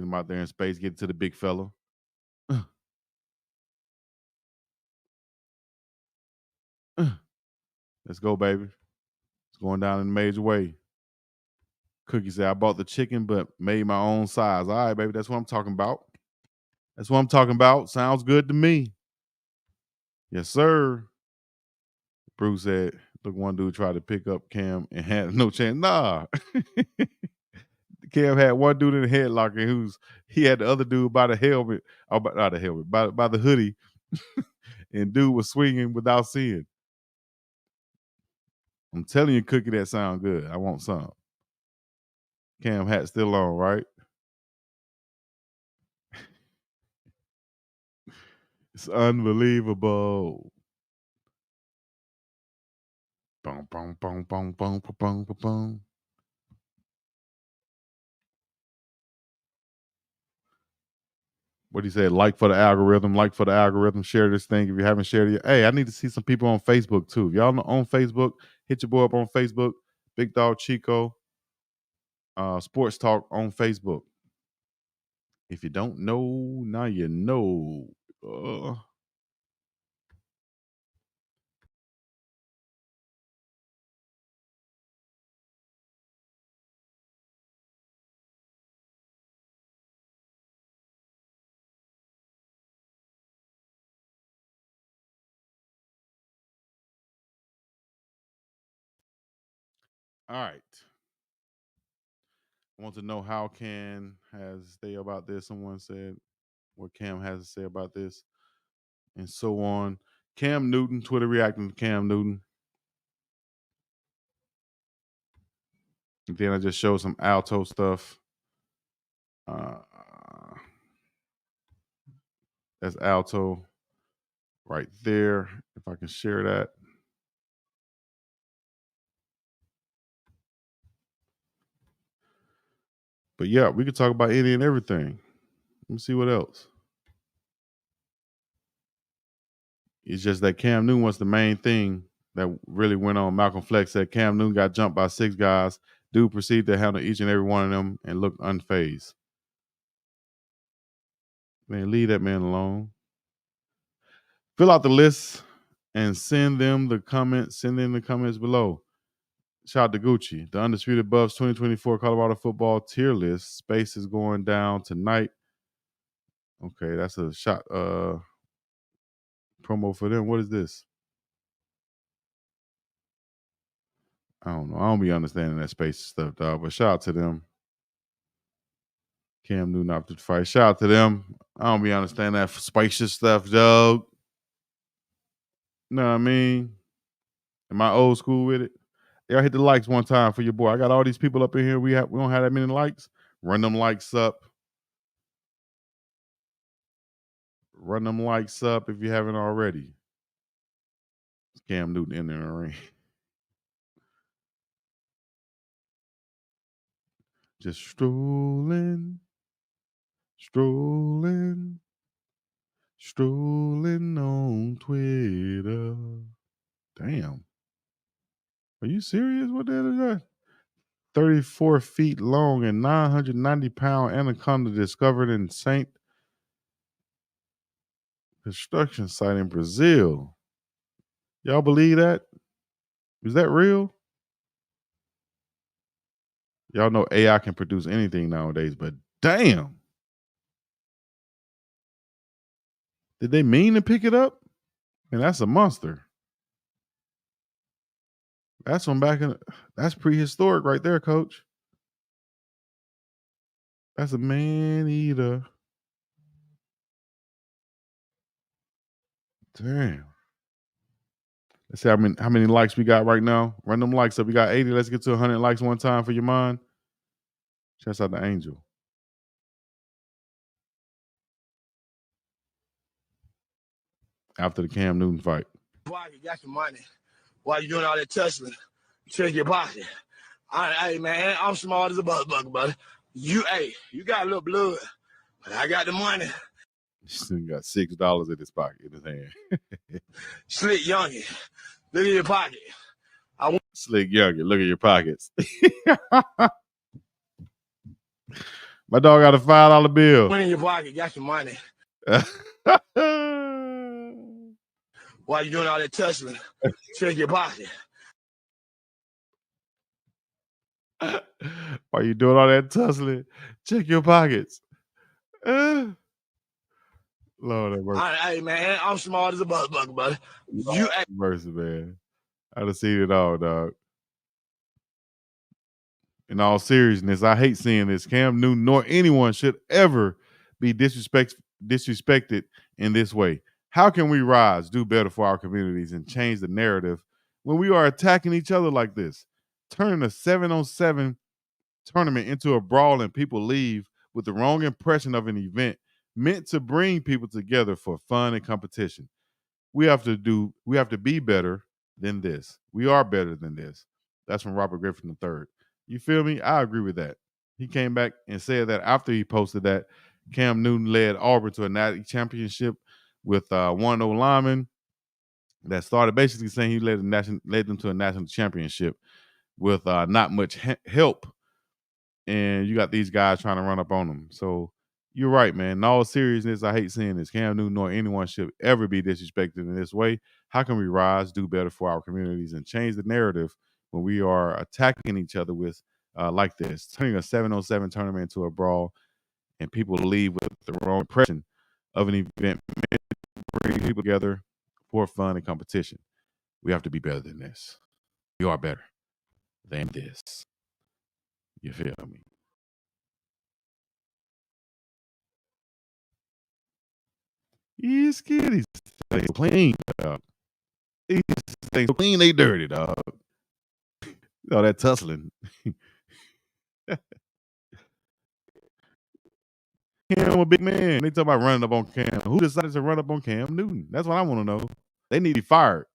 him out there in space. Get to the big fella. Let's go, baby. It's going down in a major way. Cookie said, I bought the chicken, but made my own size. All right, baby. That's what I'm talking about. Sounds good to me. Yes, sir. Bruce said, look, one dude tried to pick up Cam and had no chance. Nah. Cam had one dude in the headlock and he had the other dude by the helmet, not the helmet, by the hoodie, and dude was swinging without seeing. I'm telling you, Cookie, that sound good. I want some. Cam hat still on, right? It's unbelievable. Boom, boom, boom, boom, boom, boom, boom, boom. What he said, like for the algorithm, share this thing. If you haven't shared it, hey, I need to see some people on Facebook too. If y'all on Facebook, hit your boy up on Facebook, BiggDogg Chico, Sports Talk on Facebook. If you don't know, now you know. All right. I want to know how Cam has to say about this. Someone said what Cam has to say about this, and so on. Cam Newton, Twitter reacting to Cam Newton. And then I just showed some Alto stuff. That's Alto right there. If I can share that. But yeah, we could talk about any and everything. Let me see what else. It's just that Cam Newton was the main thing that really went on. Malcolm Flex said Cam Newton got jumped by 6 guys. Dude proceeded to handle each and every one of them and looked unfazed. Man, leave that man alone. Fill out the list and send in the comments below. Shout out to Gucci. The Undisputed Buffs 2024 Colorado football tier list. Space is going down tonight. Okay, that's a shot promo for them. What is this? I don't know. I don't be understanding that space stuff, dog. But shout out to them. Cam Newton opted to fight. Shout out to them. I don't be understanding that spacious stuff, dog. You know what I mean? Am I old school with it? Y'all hit the likes one time for your boy. I got all these people up in here. We don't have that many likes. Run them likes up. Run them likes up if you haven't already. It's Cam Newton in the ring. Just strolling on Twitter. Damn. Are you serious? What the hell is that? 34 feet long and 990-pound anaconda discovered in St. Construction site in Brazil. Y'all believe that? Is that real? Y'all know AI can produce anything nowadays, but damn. Did they mean to pick it up? And that's a monster. That's from that's prehistoric right there, coach. That's a man eater. Damn. Let's see how many likes we got right now. Run them likes up. We got 80. Let's get to 100 likes one time for your mind. Shouts out to Angel. After the Cam Newton fight. Pocket, got some money. While you doing all that tussling, check your pocket. Hey, man, I'm smart as a buck, buddy. You got a little blood, but I got the money. He got $6 in his pocket, in his hand. Slick youngin, look at your pocket. Slick youngin, look at your pockets. My dog got a $5 bill. Went in your pocket, got some money. While you doing all that tussling, check your pocket. While you doing all that tussling, check your pockets. Lord have mercy. Hey, man, I'm smart as a buck, buddy. You mercy, man. I done seen it all, dog. In all seriousness, I hate seeing this. Cam Newton nor anyone should ever be disrespected in this way. How can we rise, do better for our communities, and change the narrative when we are attacking each other like this? Turning a 7-on-7 tournament into a brawl and people leave with the wrong impression of an event meant to bring people together for fun and competition. We have to be better than this. We are better than this. That's from Robert Griffin III. You feel me? I agree with that. He came back and said that after he posted that Cam Newton led Auburn to a national championship with one O lineman that started basically saying he led them to a national championship with not much help. And you got these guys trying to run up on them. So you're right, man. In all seriousness, I hate seeing this. Cam Newton nor anyone should ever be disrespected in this way. How can we rise, do better for our communities, and change the narrative when we are attacking each other with like this, turning a 7-on-7 tournament into a brawl, and people leave with the wrong impression of an event meant to bring people together for fun and competition? We have to be better than this. We are better than this. You feel me? These things so clean, dog. These things so clean, they dirty, dog. All that tussling. Cam a big man. They talk about running up on Cam. Who decided to run up on Cam Newton? That's what I want to know. They need to be fired.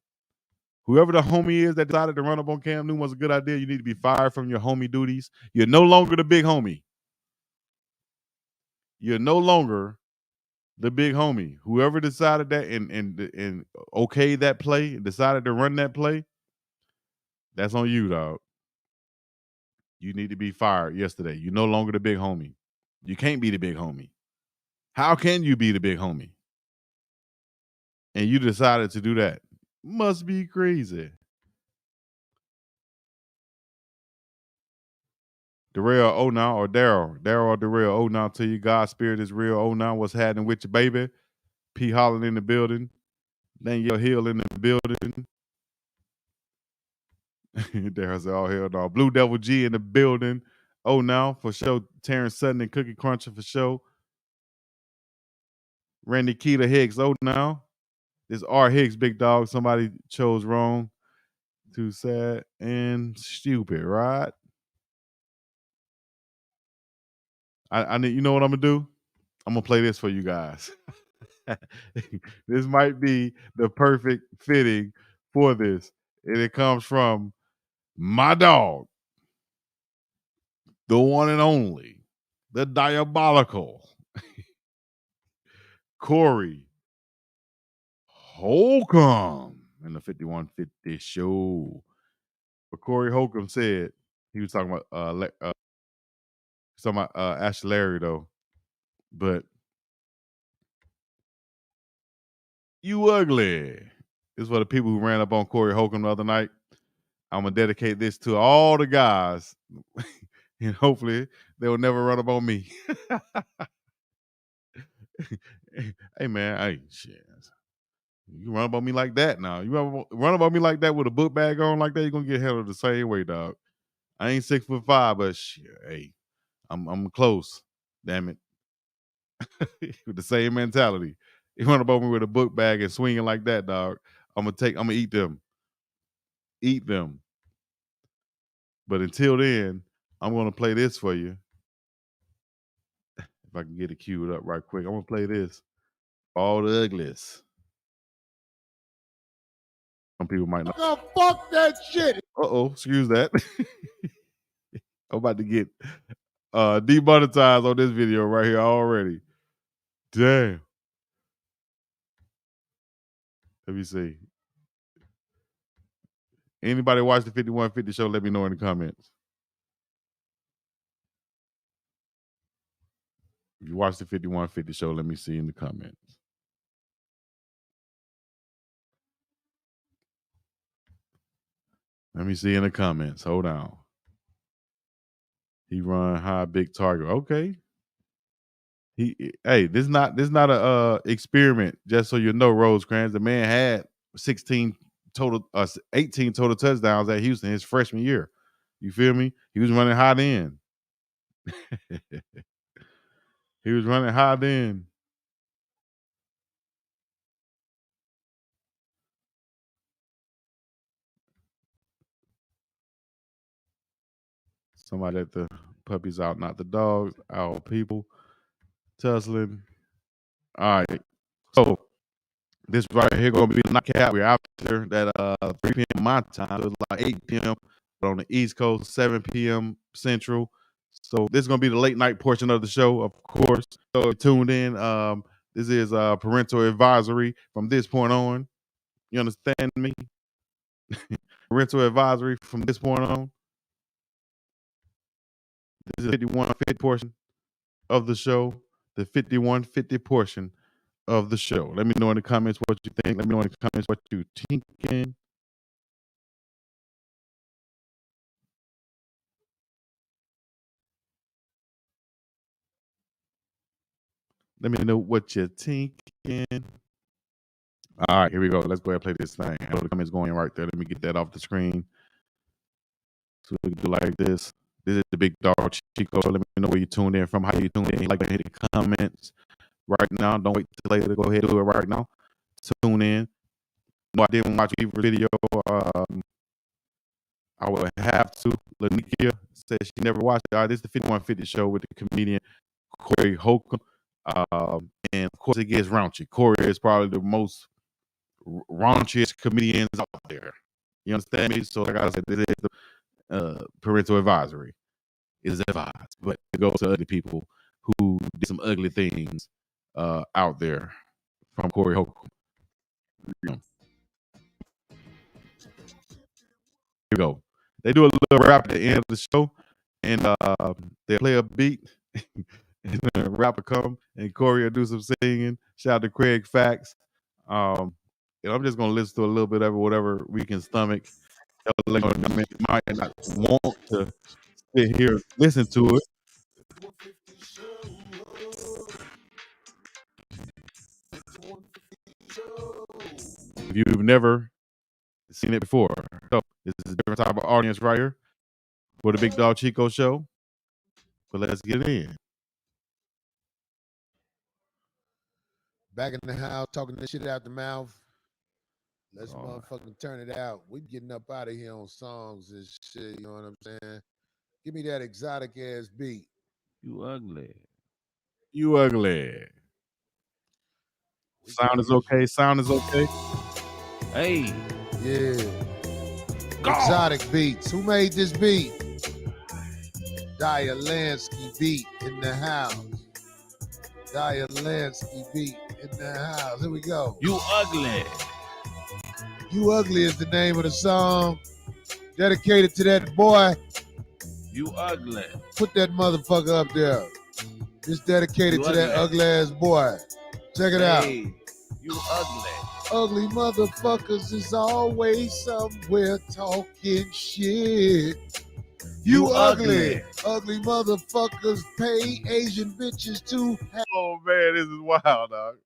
Whoever the homie is that decided to run up on Cam Newton was a good idea. You need to be fired from your homie duties. You're no longer the big homie. You're no longer the big homie. Whoever decided that and okayed that play and decided to run that play, that's on you, dog. You need to be fired yesterday. You're no longer the big homie. You can't be the big homie. How can you be the big homie? And you decided to do that. Must be crazy. Darrell, oh now, or Daryl or Darrell, oh now, tell you God's spirit is real. Oh now, what's happening with you, baby? P. Holland in the building. Danielle Hill in the building. Daryl said, oh hell no. Blue Devil G in the building. Oh now, for sure. Terrence Sutton and Cookie Cruncher for sure. Randy Keita Hicks, oh now. This R. Hicks, big dog. Somebody chose wrong. Too sad and stupid, right? I need, you know what I'm gonna do? I'm gonna play this for you guys. This might be the perfect fitting for this. And it comes from my dog, the one and only, the diabolical Corey Holcomb in the 5150 show. But Corey Holcomb said he was talking about Ashley Larry though. But you ugly. This is for the people who ran up on Corey Holcomb the other night. I'm gonna dedicate this to all the guys, and hopefully they will never run up on me. Hey man, hey shit. You run up on me like that now. You run up on me like that with a book bag on like that, you're gonna get handled the same way, dog. I ain't 6'5", but shit, hey, I'm close. Damn it. With the same mentality. You run up on me with a book bag and swinging like that, dog. I'm gonna eat them. Eat them. But until then, I'm gonna play this for you. If I can get it queued up right quick, I'm gonna play this. All the ugliest. Some people might not. Oh, fuck that shit. Excuse that. I'm about to get demonetized on this video right here already. Damn. Let me see. Anybody watch the 5150 show? Let me know in the comments. If you watch the 5150 show, let me see in the comments. Let me see in the comments. Hold on. He run high, big target. Okay. This is not a experiment. Just so you know, Rosecrans, the man had 18 total touchdowns at Houston his freshman year. You feel me? He was running high then. He was running high then. Somebody let the puppies out, not the dogs. Our people tussling. All right. So this right here gonna be the Nightcap. We're out there at 3 p.m. my time. So it's like 8 p.m. But on the East Coast, 7 p.m. Central. So this is gonna be the late night portion of the show, of course. So tuned in. This is parental advisory from this point on. You understand me? Parental advisory from this point on. This is the 5150 portion of the show. The 5150 portion of the show. Let me know in the comments what you think. Let me know in the comments what you thinking. Let me know what you're thinking. All right, here we go. Let's go ahead and play this thing. I know the comments going right there. Let me get that off the screen. So we can do like this. This is the big dog Chico. Let me know where you tuned in from, how you tuned in. Like to hit the comments right now. Don't wait till later. Go ahead and do it right now. Tune in. No, I didn't watch either video. I would have to. Lanikia said she never watched it. This is the 5150 show with the comedian Corey Holcomb. And of course, it gets raunchy. Corey is probably the most raunchiest comedians out there. You understand me? So, like I said, this is the parental advisory. Is advised, but it goes to other people who did some ugly things out there from Corey Holcomb. Here we go. They do a little rap at the end of the show, and they play a beat, and the rapper come, and Corey will do some singing. Shout out to Craig Fax. I'm just gonna listen to a little bit of it, whatever we can stomach. You might not want to sit here and listen to it. If you've never seen it before, so this is a different type of audience right here for the BiggDogg Chico show. But let's get in. Back in the house, talking this shit out the mouth. Let's motherfucking turn it out. We getting up out of here on songs and shit. You know what I'm saying? Give me that exotic ass beat. You ugly. You ugly. Sound is okay. Sound is okay. Hey. Yeah. Exotic beats. Who made this beat? Dyer Lansky beat in the house. Dyer Lansky beat in the house. Here we go. You ugly. You Ugly is the name of the song. Dedicated to that boy. You ugly. Put that motherfucker up there. It's dedicated to that ugly ass boy. Check it out. You ugly. Ugly motherfuckers is always somewhere talking shit. You ugly. Ugly motherfuckers pay Asian bitches to have. Oh man, this is wild, dog.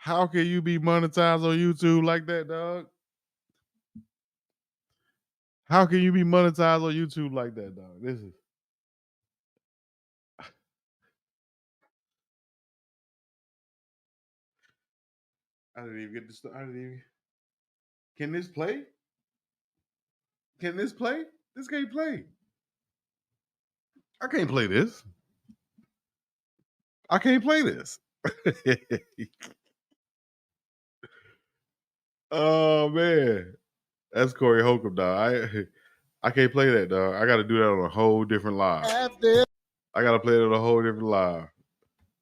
How can you be monetized on YouTube like that, dog? How can you be monetized on YouTube like that, dog? This is. I didn't even get this. I didn't even. Can this play? Can this play? This can't play. I can't play this. I can't play this. Oh man, that's Corey Holcomb, dog. I can't play that, dog. I got to do that on a whole different live. After I got to play it on a whole different live.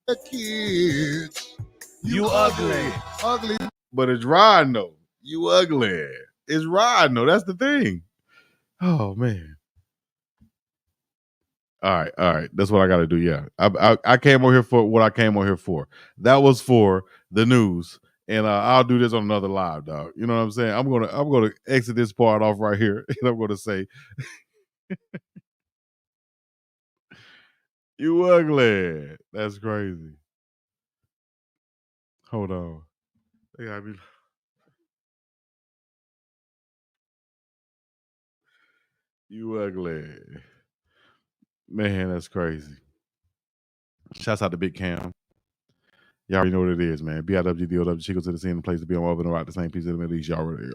the kids, You ugly. ugly. But it's riding though. You ugly. It's riding though. That's the thing. Oh man. All right. That's what I got to do. Yeah, I came on here for what I came on here for. That was for the news, and I'll do this on another live, dog. You know what I'm saying? I'm gonna exit this part off right here, and I'm gonna say, "You ugly." That's crazy. Hold on. They gotta be. You ugly. Man, that's crazy. Shouts out to Big Cam. Y'all already know what it is, man. BIWDOW, Chico to the scene, the place to be on over and around the same piece of the Middle East. Y'all already